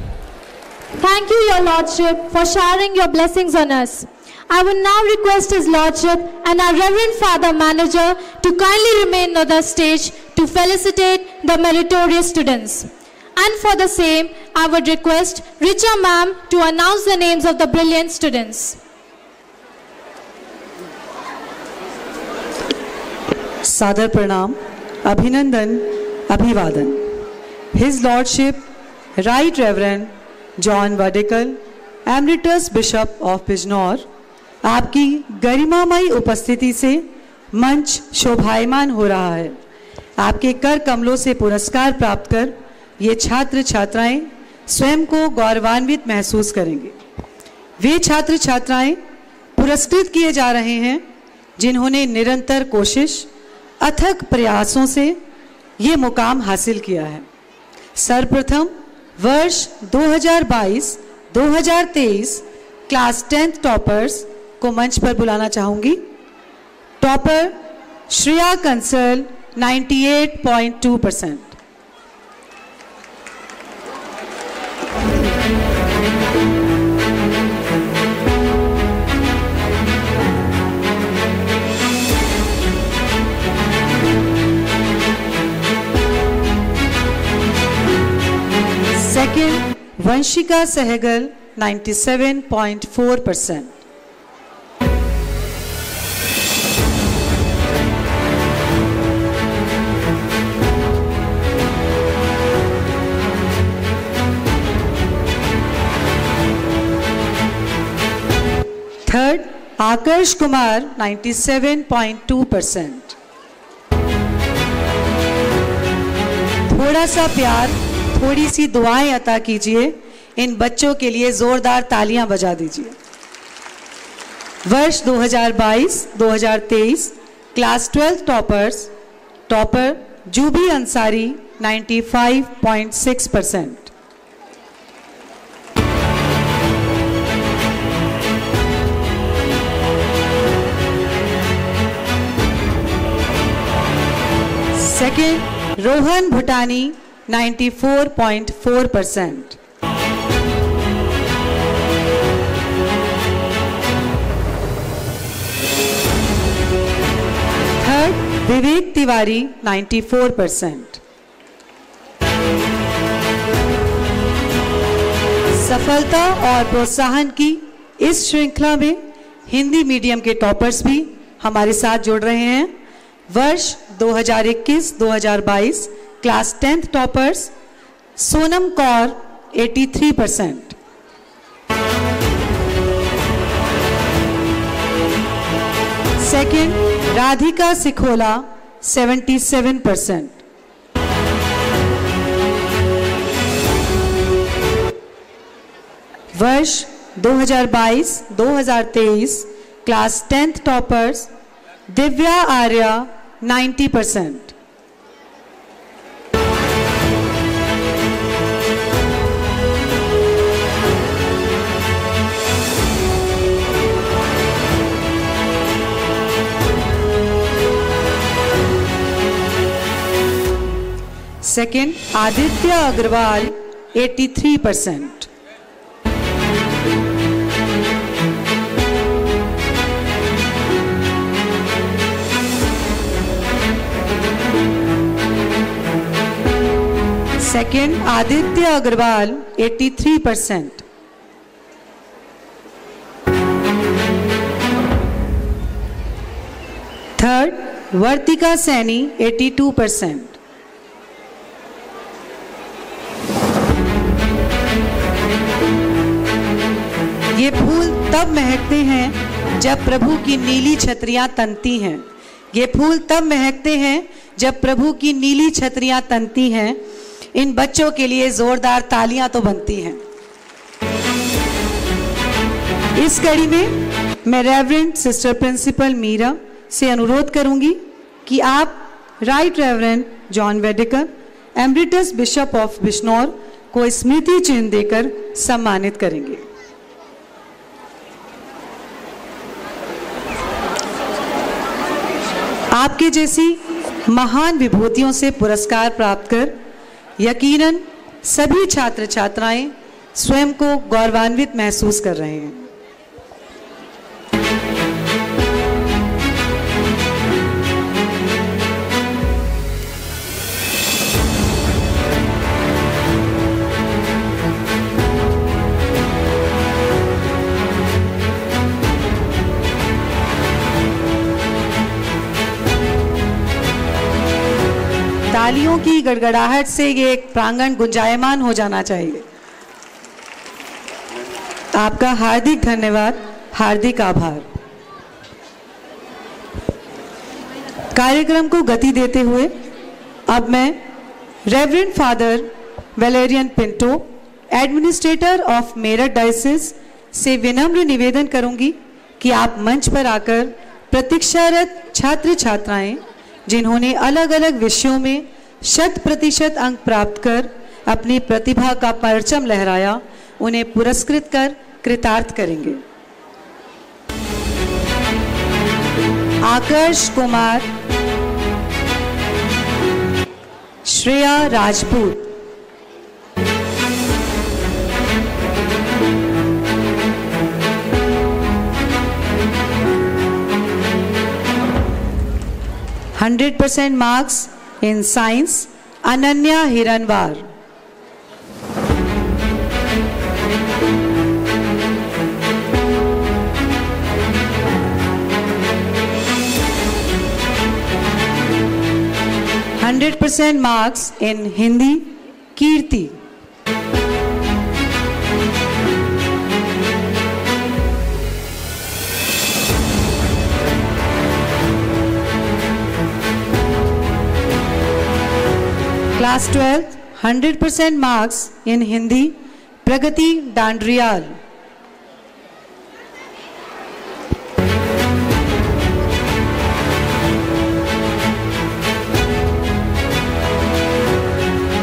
Thank you, Your Lordship, for showering your blessings on us. I will now request His Lordship and our Reverend Father Manager to kindly remain on the stage to felicitate the meritorious students. And for the same, I would request Richa Ma'am to announce the names of the brilliant students. सादर प्रणाम, अभिनंदन, अभिवादन. His Lordship, Right Reverend John Vadekal, Emeritus Bishop of Bijnor, आपकी गरिमामयी उपस्थिति से मंच शोभायमान हो रहा है. आपके कर कमलों से पुरस्कार प्राप्त कर ये छात्र छात्राएं स्वयं को गौरवान्वित महसूस करेंगे. वे छात्र छात्राएं पुरस्कृत किए जा रहे हैं जिन्होंने निरंतर कोशिश, अथक प्रयासों से ये मुकाम हासिल किया है. सर्वप्रथम वर्ष 2022-2023 क्लास 10th टॉपर्स को मंच पर बुलाना चाहूंगी. Topper Shreya Kansal 98.2%. Second, Vanshika Sehgal 97.4%. Third, Akarsh Kumar 97.2%. थोड़ा सा प्यार, थोड़ी सी दुआएं अता कीजिए. इन बच्चों के लिए जोरदार तालियां बजा दीजिए. वर्ष 2022-2023 class 12 toppers. Topper जूबी Ansari 95.6%. Second, Rohan भूटानी 94.4%. थर्ड, विवेक तिवारी 94%. सफलता और प्रोत्साहन की इस श्रृंखला में हिंदी मीडियम के टॉपर्स भी हमारे साथ जुड़ रहे हैं. वर्ष 2021-2022 class 10th toppers Sonam Kaur 83%. Second, Radhika Sikhola 77%. वर्ष 2022-2023 class 10th toppers Divya Arya 90%. Second, Aditya Agrawal, 83%. Second, Aditya Agrawal, 83%. Third, Vartika Saini, 82%. ये फूल तब महकते हैं जब प्रभु की नीली छतरियां तनती हैं। ये फूल तब महकते हैं जब प्रभु की नीली छतरियां तनती हैं। इन बच्चों के लिए जोरदार तालियां तो बनती हैं। इस कड़ी में मैं रेवरेंड सिस्टर प्रिंसिपल मीरा से अनुरोध करूंगी कि आप right reverend John Vedikar, emeritus bishop of Bijnor को स्मृति चिन्ह देकर सम्मानित करेंगे। आपके जैसी महान विभूतियों से पुरस्कार प्राप्त कर यकीनन सभी छात्र छात्राएं स्वयं को गौरवान्वित महसूस कर रहे हैं। तालियों की गड़गड़ाहट से ये एक प्रांगण गुंजायमान हो जाना चाहिए। आपका हार्दिक धन्यवाद, हार्दिक आभार। कार्यक्रम को गति देते हुए अब मैं reverend father Valerian Pinto, administrator of Meerut diocese से विनम्र निवेदन करूंगी कि आप मंच पर आकर प्रतीक्षारत छात्र छात्राएं जिन्होंने अलग अलग विषयों में 100% अंक प्राप्त कर अपनी प्रतिभा का परचम लहराया, उन्हें पुरस्कृत कर कृतार्थ करेंगे। आकर्ष Kumar, Shreya Rajput, %100% marks in science, Ananya Hiranwar. %100% marks in Hindi, Kirti. Class 12, 100% marks in Hindi, Pragati Dandriyal.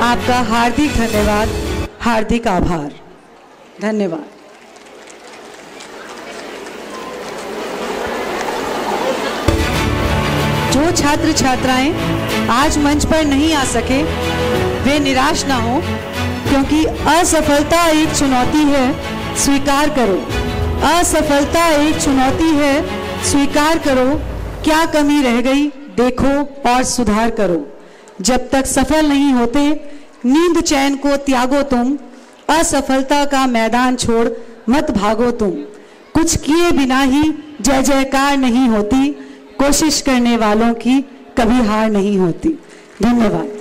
आपका हार्दिक धन्यवाद, हार्दिक आभार। धन्यवाद। जो छात्र छात्राएं आज मंच पर नहीं आ सके वे निराश ना हो, क्योंकि असफलता एक चुनौती है, स्वीकार करो। असफलता एक चुनौती है, स्वीकार करो। क्या कमी रह गई देखो और सुधार करो। जब तक सफल नहीं होते नींद चैन को त्यागो तुम, असफलता का मैदान छोड़ मत भागो तुम। कुछ किए बिना ही जय जयकार नहीं होती, कोशिश करने वालों की कभी हार नहीं होती। धन्यवाद।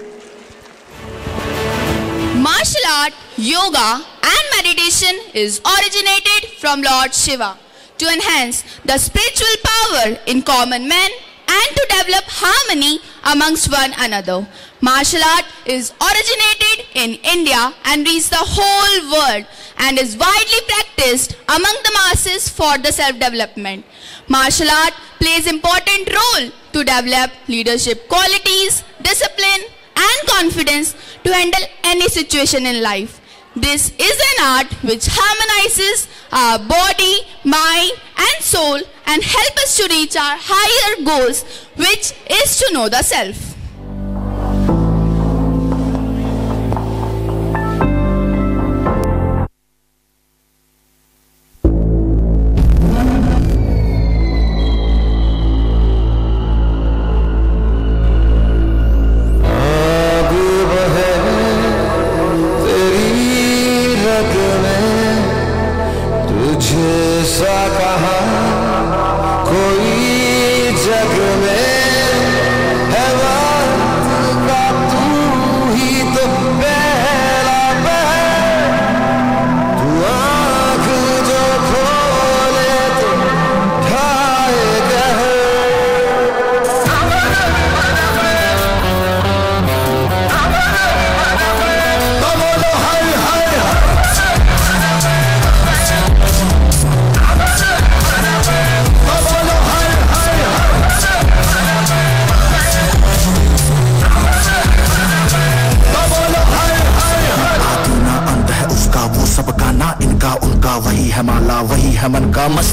Martial art, yoga and meditation is originated from Lord Shiva to enhance the spiritual power in common men and to develop harmony amongst one another. Martial art is originated in India and reached the whole world and is widely practiced among the masses for the self-development. Martial art plays important role to develop leadership qualities, discipline and confidence to handle any situation in life. This is an art which harmonizes our body, mind and soul and help us to reach our higher goals, which is to know the self.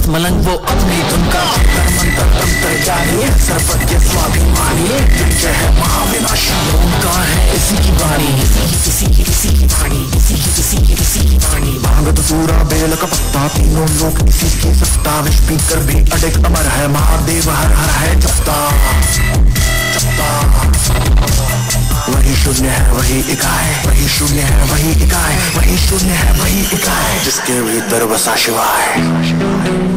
मस्त मलंग वो अपनी धुन का मंत्र तंत्र जारी सर्वज्ञ स्वाभिमानी मृत्युंजय है महाविनाशी उनका है इसी की वाणी इसी की वाणी इसी की वाणी भांगत पूरा बेल का पत्ता तीनों लोग इसी की सत्ता विष पी कर भी अडिग अमर है महादेव हर हर है जपता वही शून्य है वही इकाई वही शून्य है वही इकाई वही शून्य है वही इकाई जिसके भीतर बसा शिवाय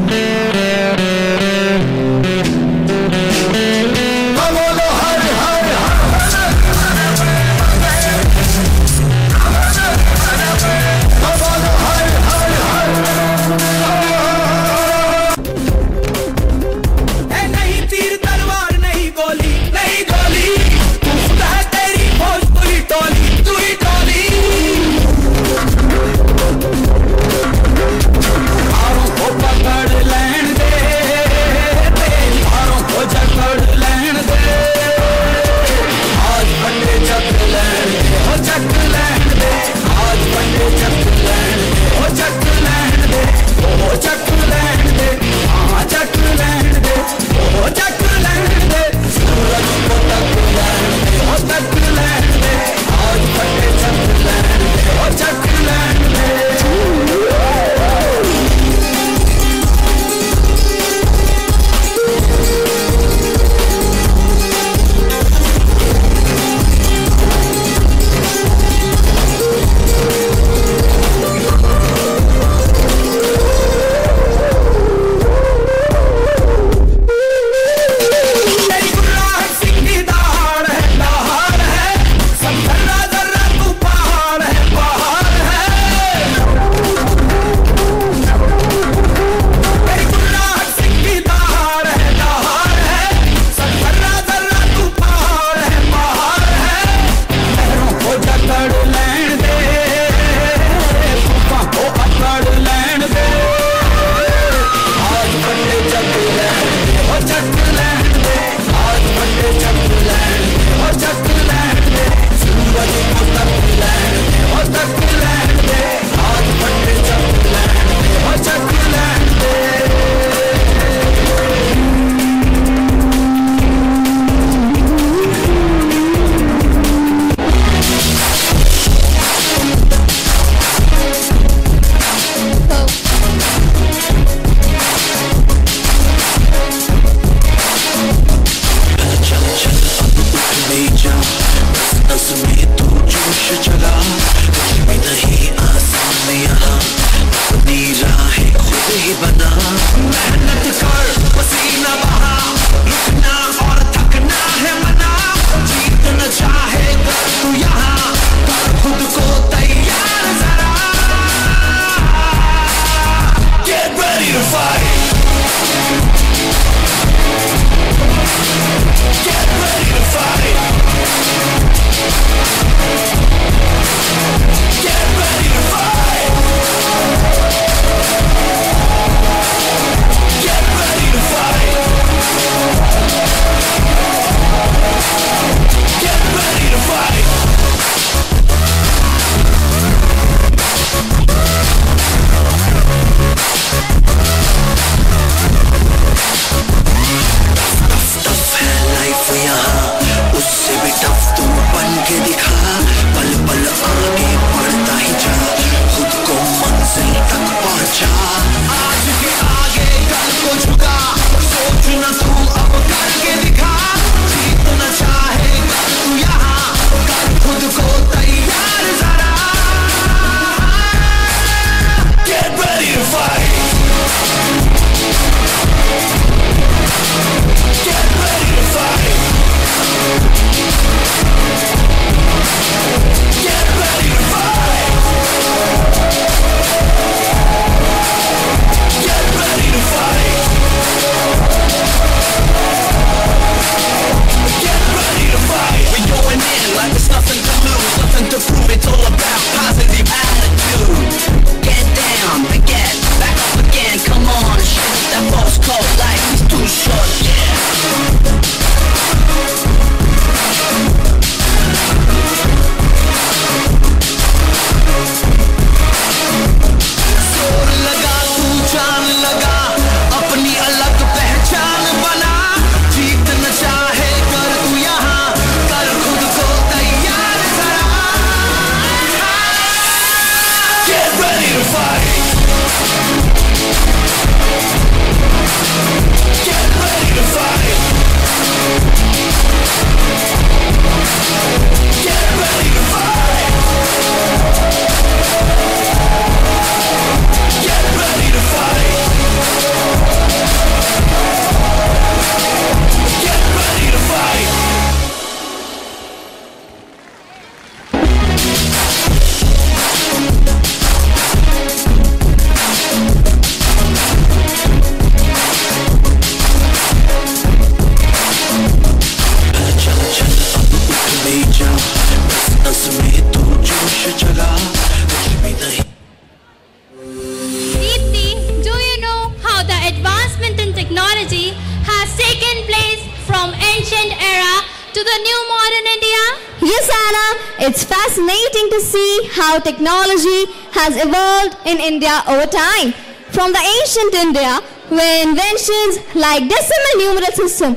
from ancient era to the new modern India? Yes, Anna, it's fascinating to see how technology has evolved in India over time. From the ancient India, where inventions like decimal numeral system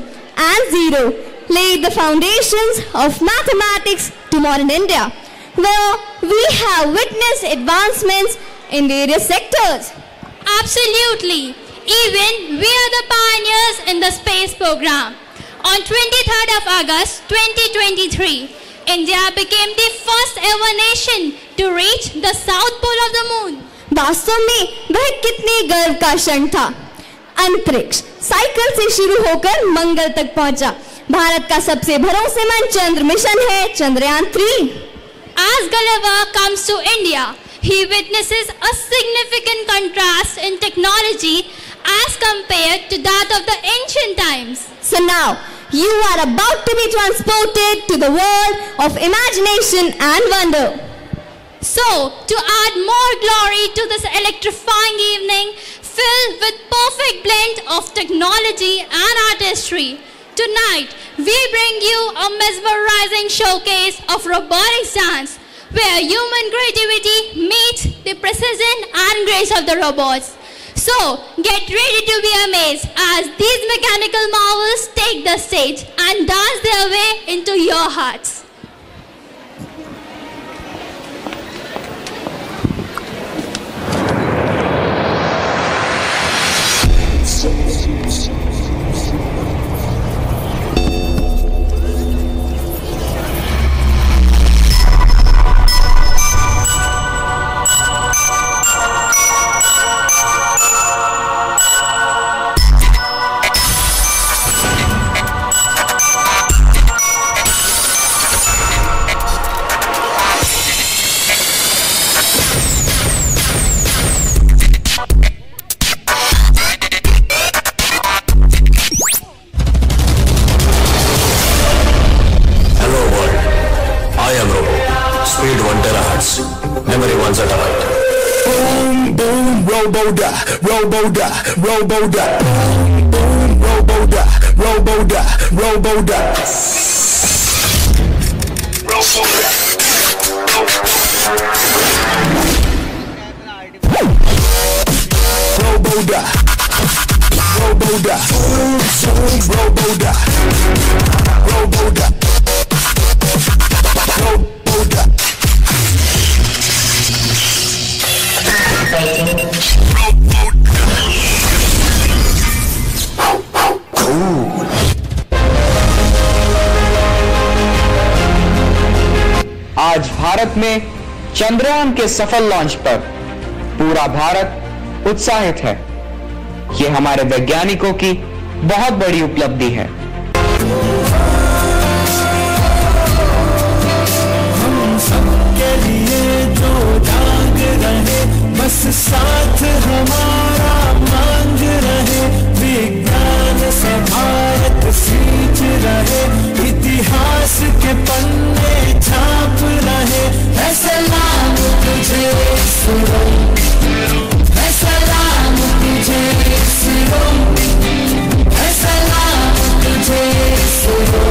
and zero laid the foundations of mathematics, to modern India, where we have witnessed advancements in various sectors. Absolutely. Even we are the pioneers in the space program. On 23rd of August 2023, India became the first ever nation to reach the south pole of the moon. वास्तव में वह कितने गर्व का क्षण था। अंतरिक्ष cycle से शुरू होकर मंगल तक पहुंचा। भारत का सबसे भरोसेमंद चंद्र मिशन है Chandrayaan 3। As Gulliver comes to India, he witnesses a significant contrast in technology as compared to that of the ancient times. So now, you are about to be transported to the world of imagination and wonder. So, to add more glory to this electrifying evening, filled with perfect blend of technology and artistry, tonight we bring you a mesmerizing showcase of robotic dance, where human creativity meets the precision and grace of the robots. So, get ready to be amazed as these mechanical marvels take the stage and dance their way into your hearts. Robo-da, Robo-da, Robo-da, Robo-da, Robo-da, Robo-da, Robo-da, Robo-da, Robo-da, Robo-da. आज भारत में चंद्रयान के सफल launch पर पूरा भारत उत्साहित है। ये हमारे वैज्ञानिकों की बहुत बड़ी उपलब्धि है। हम सबके लिए जो जाग रहे, बस साथ हमारा मांग रहे, विज्ञान से भारत सींच रहे, इतिहास के पन्ने छाप रहे। है सलाम तुझे इसरो, है सलाम तुझे इसरो, है सलाम तुझे इसरो,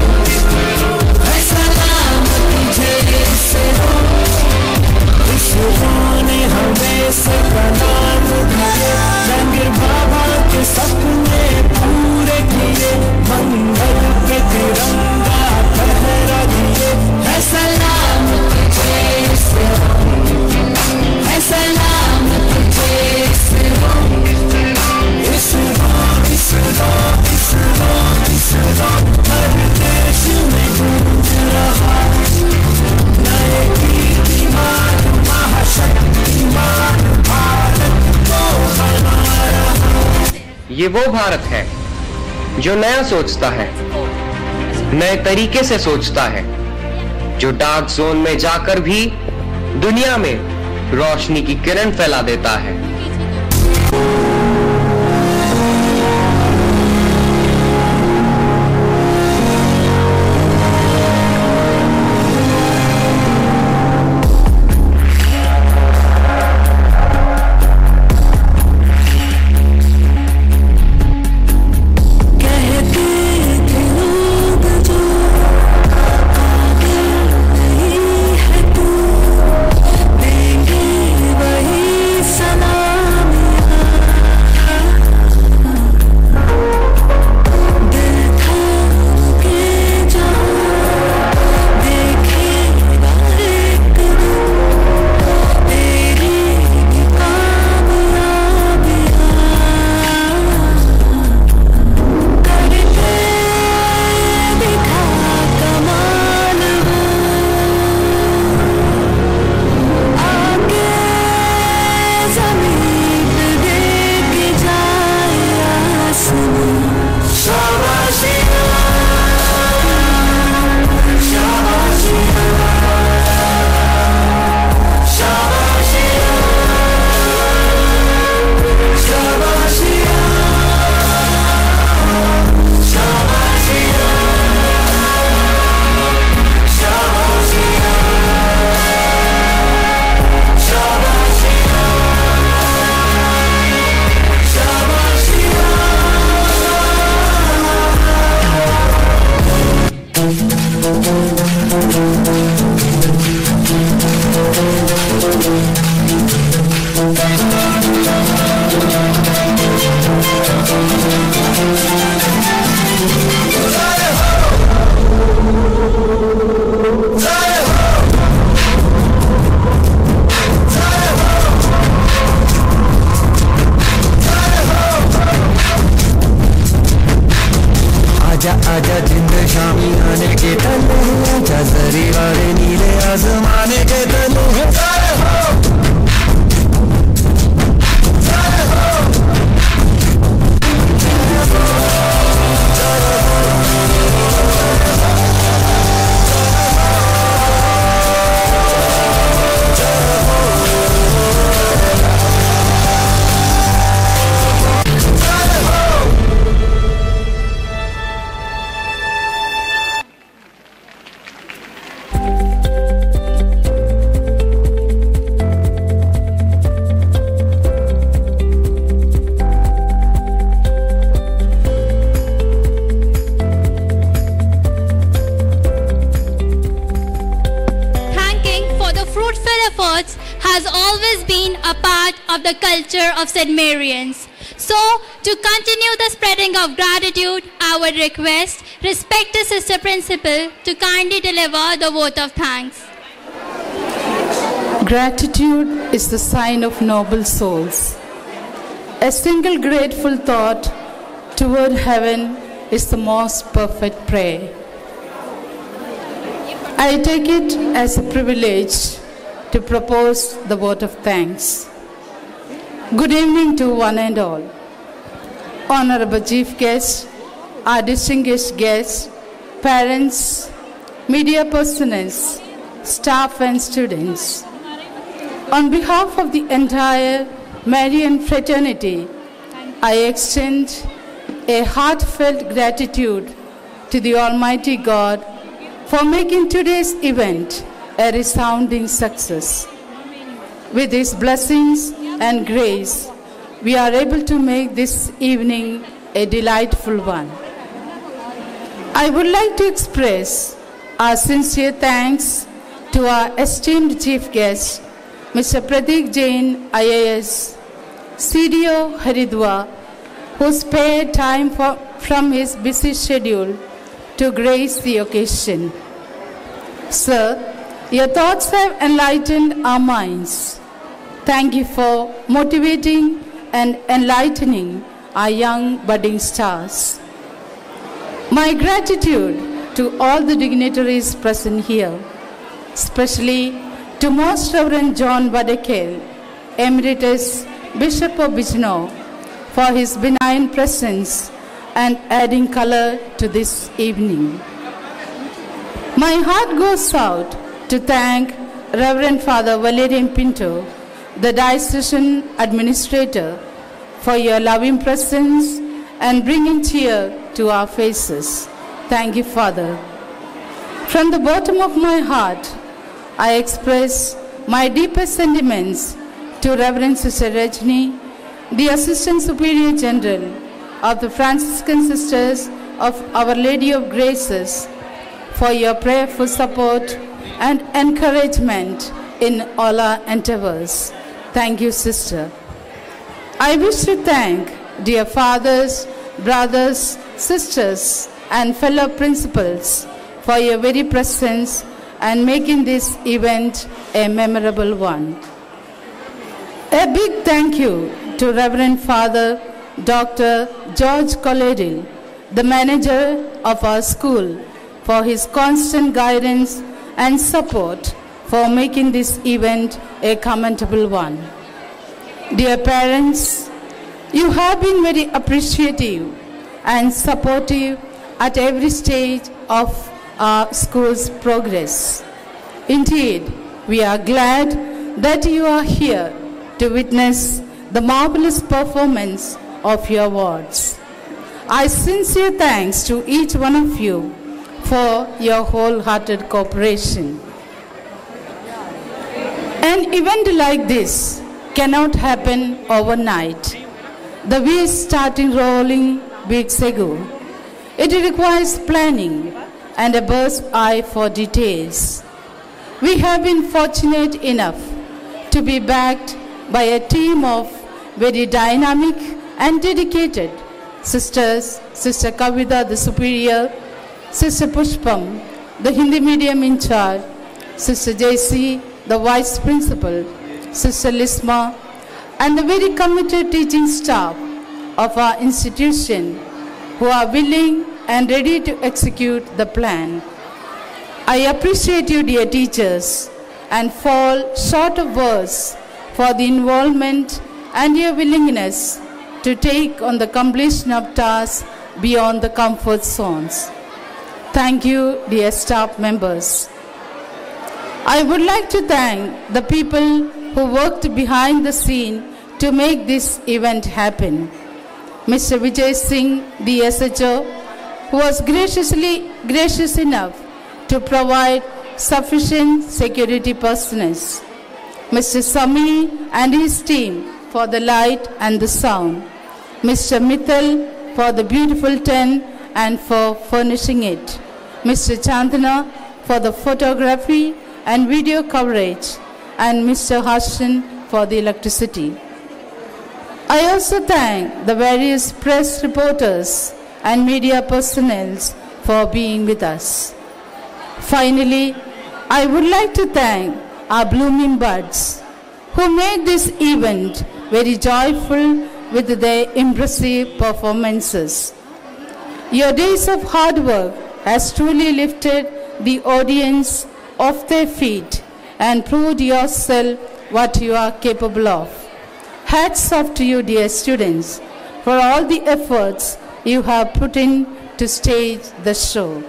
है सलाम तुझे इसरो। इसरो ने हमें सलाम दिए, रंग बाबा के सपने पूरे किए, मंगल पे तिरंगा फहरा दिए। है सलाम तुझे इसरो, है सलाम तुझे इसरो, इसरो, इसरो, इसरो, इसरो, हर देश में गूंज रहा नए कीर्तिमान, महाशक्तिमान भारत को बना रहा। ये वो भारत है जो नया सोचता है, नए तरीके से सोचता है, जो डार्क जोन में जाकर भी दुनिया में रोशनी की किरण फैला देता है। कहते थे आजा आजा जिंद शामी आने के तनु आजा जरी वाले नीले आसमाने के तनु जय हो has always been a part of the culture of St. Marian's. So, to continue the spreading of gratitude, I would request respected Sister Principal to kindly deliver the vote of thanks. Gratitude is the sign of noble souls. A single grateful thought toward heaven is the most perfect prayer. I take it as a privilege to propose the vote of thanks. Good evening to one and all. Honorable Chief Guest, our distinguished guests, parents, media personnel, staff and students. On behalf of the entire Marian fraternity, I extend a heartfelt gratitude to the Almighty God for making today's event a resounding success. With His blessings and grace, we are able to make this evening a delightful one. I would like to express our sincere thanks to our esteemed chief guest, Mr. Pratik Jain, IAS, CDO Haridwar, who spared time from his busy schedule to grace the occasion. Sir, your thoughts have enlightened our minds. Thank you for motivating and enlightening our young budding stars. My gratitude to all the dignitaries present here, especially to Most Reverend John Vadekel, Emeritus Bishop of Bijnor, for his benign presence and adding color to this evening. My heart goes out to thank Reverend Father Valerian Pinto, the Diocesan Administrator, for your loving presence and bringing cheer to our faces. Thank you, Father. From the bottom of my heart, I express my deepest sentiments to Reverend Sister Rajni, the Assistant Superior General of the Franciscan Sisters of Our Lady of Graces, for your prayerful support and encouragement in all our endeavors. Thank you, Sister. I wish to thank dear fathers, brothers, sisters, and fellow principals for your very presence and making this event a memorable one. A big thank you to Reverend Father Dr. George Colledil, the manager of our school, for his constant guidance and support for making this event a commendable one. Dear parents, you have been very appreciative and supportive at every stage of our school's progress. Indeed, we are glad that you are here to witness the marvelous performance of your wards. I sincere thanks to each one of you for your wholehearted cooperation. An event like this cannot happen overnight. The wheels started rolling weeks ago. It requires planning and a bird's eye for details. We have been fortunate enough to be backed by a team of very dynamic and dedicated sisters, Sister Kavita, the Superior, Sister Pushpam, the Hindi medium in charge, Sister JC, the Vice Principal, Sister Lisma, and the very committed teaching staff of our institution who are willing and ready to execute the plan. I appreciate you, dear teachers, and fall short of words for the involvement and your willingness to take on the completion of tasks beyond the comfort zones. Thank you, dear staff members. I would like to thank the people who worked behind the scene to make this event happen. Mr. Vijay Singh, the SHO, who was gracious enough to provide sufficient security personnel. Mr. Sami and his team for the light and the sound. Mr. Mittal for the beautiful tent and for furnishing it. Mr. Chandana for the photography and video coverage. And Mr. Harshan for the electricity. I also thank the various press reporters and media personnel for being with us. Finally, I would like to thank our blooming buds who made this event very joyful with their impressive performances. Your days of hard work has truly lifted the audience off their feet and proved yourself what you are capable of. Hats off to you, dear students, for all the efforts you have put in to stage the show.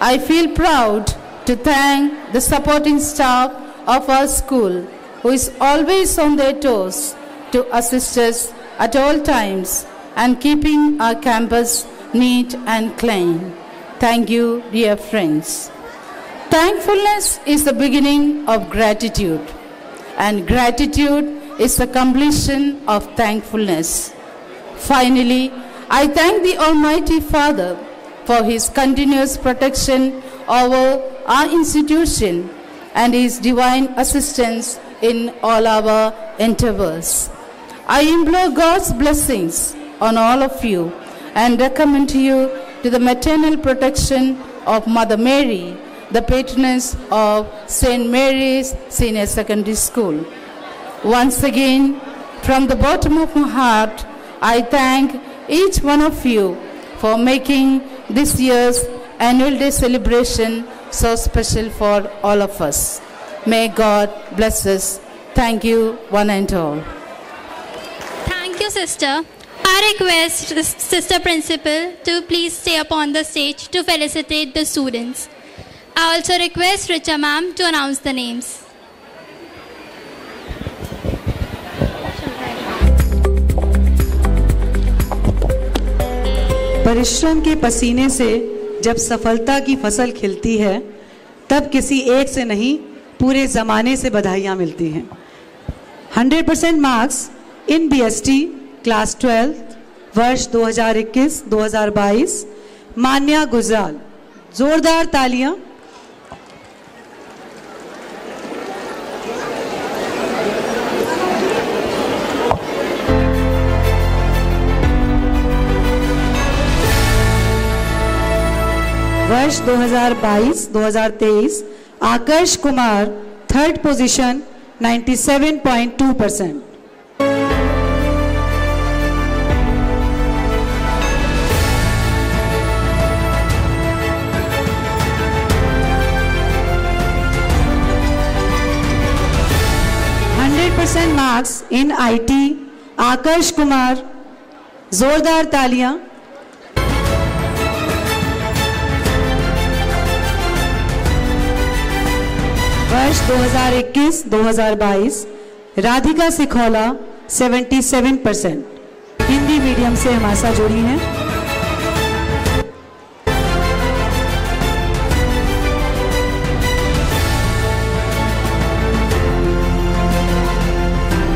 I feel proud to thank the supporting staff of our school who is always on their toes to assist us at all times and keeping our campus neat and clean. Thank you, dear friends. Thankfulness is the beginning of gratitude, and gratitude is the completion of thankfulness. Finally, I thank the Almighty Father for His continuous protection over our institution and His divine assistance in all our endeavors. I implore God's blessings on all of you and recommend you to the maternal protection of Mother Mary, the patroness of St. Mary's Senior Secondary School. Once again, from the bottom of my heart, I thank each one of you for making this year's annual day celebration so special for all of us. May God bless us. Thank you, one and all. Thank you, sister. I request Sister Principal to please stay up on the stage to felicitate the students. I also request Richa ma'am to announce the names. परिश्रम के पसीने से जब सफलता की फसल खिलती है, तब किसी एक से नहीं पूरे ज़माने से बधाइयाँ मिलती हैं। 100% मार्क्स इन BST क्लास 12 वर्ष 2021-2022 मान्या गुजराल। जोरदार तालियां। वर्ष 2022-2023 Aakarsh Kumar 3rd position 97.2%। Marks in IT Aakarsh Kumar. जोरदार तालियां। वर्ष 2021-2022 राधिका सिखौला 77% हिंदी मीडियम से हमारे साथ जुड़ी हैं।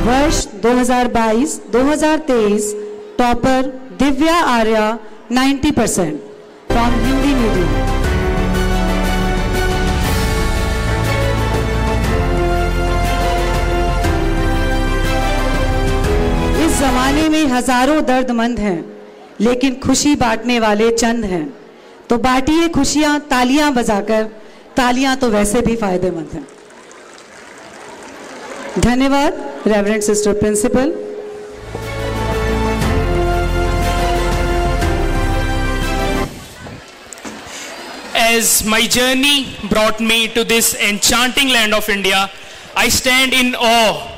वर्ष 2022-2023 topper Divya Arya 90% from Hindi medium. इस जमाने में हजारों दर्दमंद हैं, लेकिन खुशी बांटने वाले चंद हैं। तो बांटिए खुशियां तालियां बजाकर, तालियां तो वैसे भी फायदेमंद हैं। धन्यवाद reverend sister principal. as my journey brought me to this enchanting land of India, I stand in awe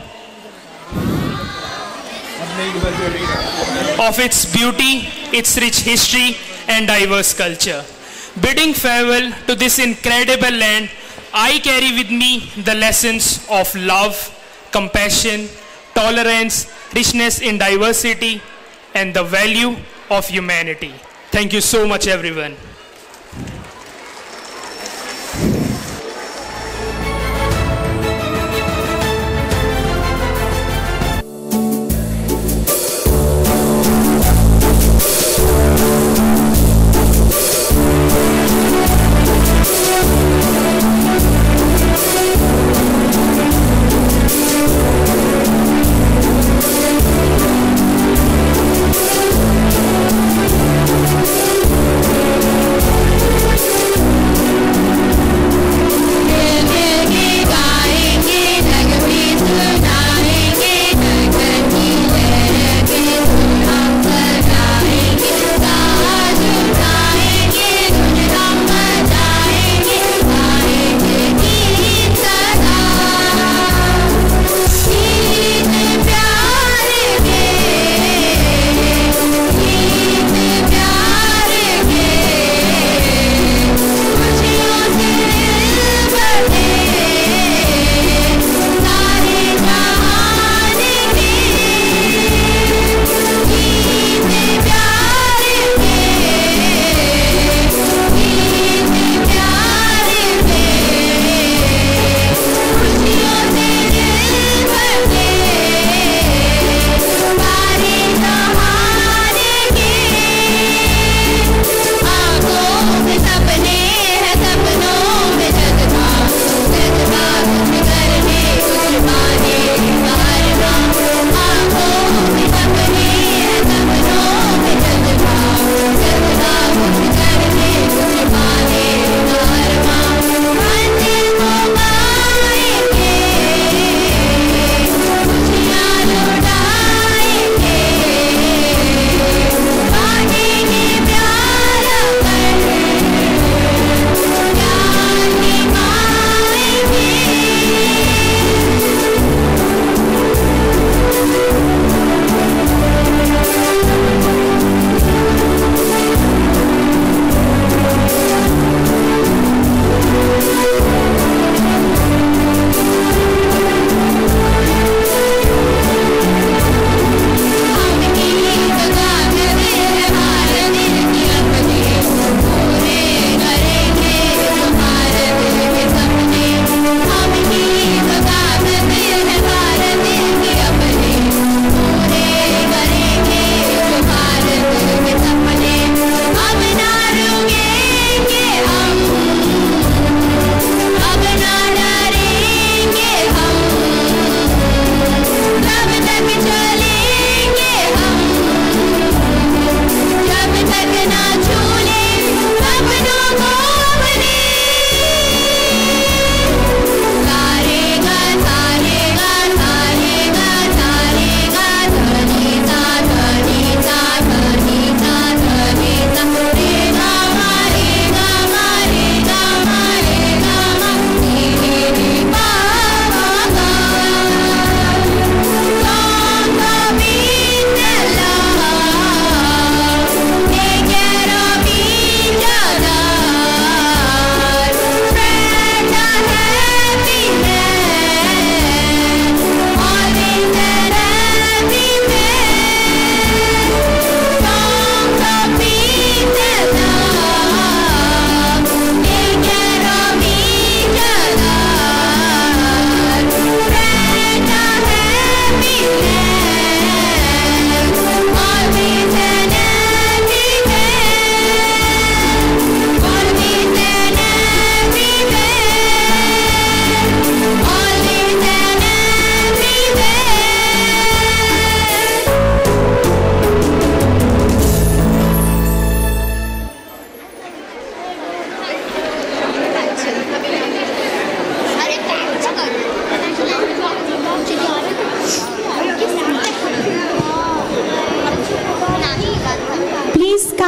of its beauty, its rich history and diverse culture. Bidding farewell to this incredible land, I carry with me the lessons of love, compassion, tolerance, richness in diversity, and the value of humanity. Thank you so much, everyone.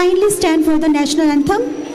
kindly stand for the national anthem.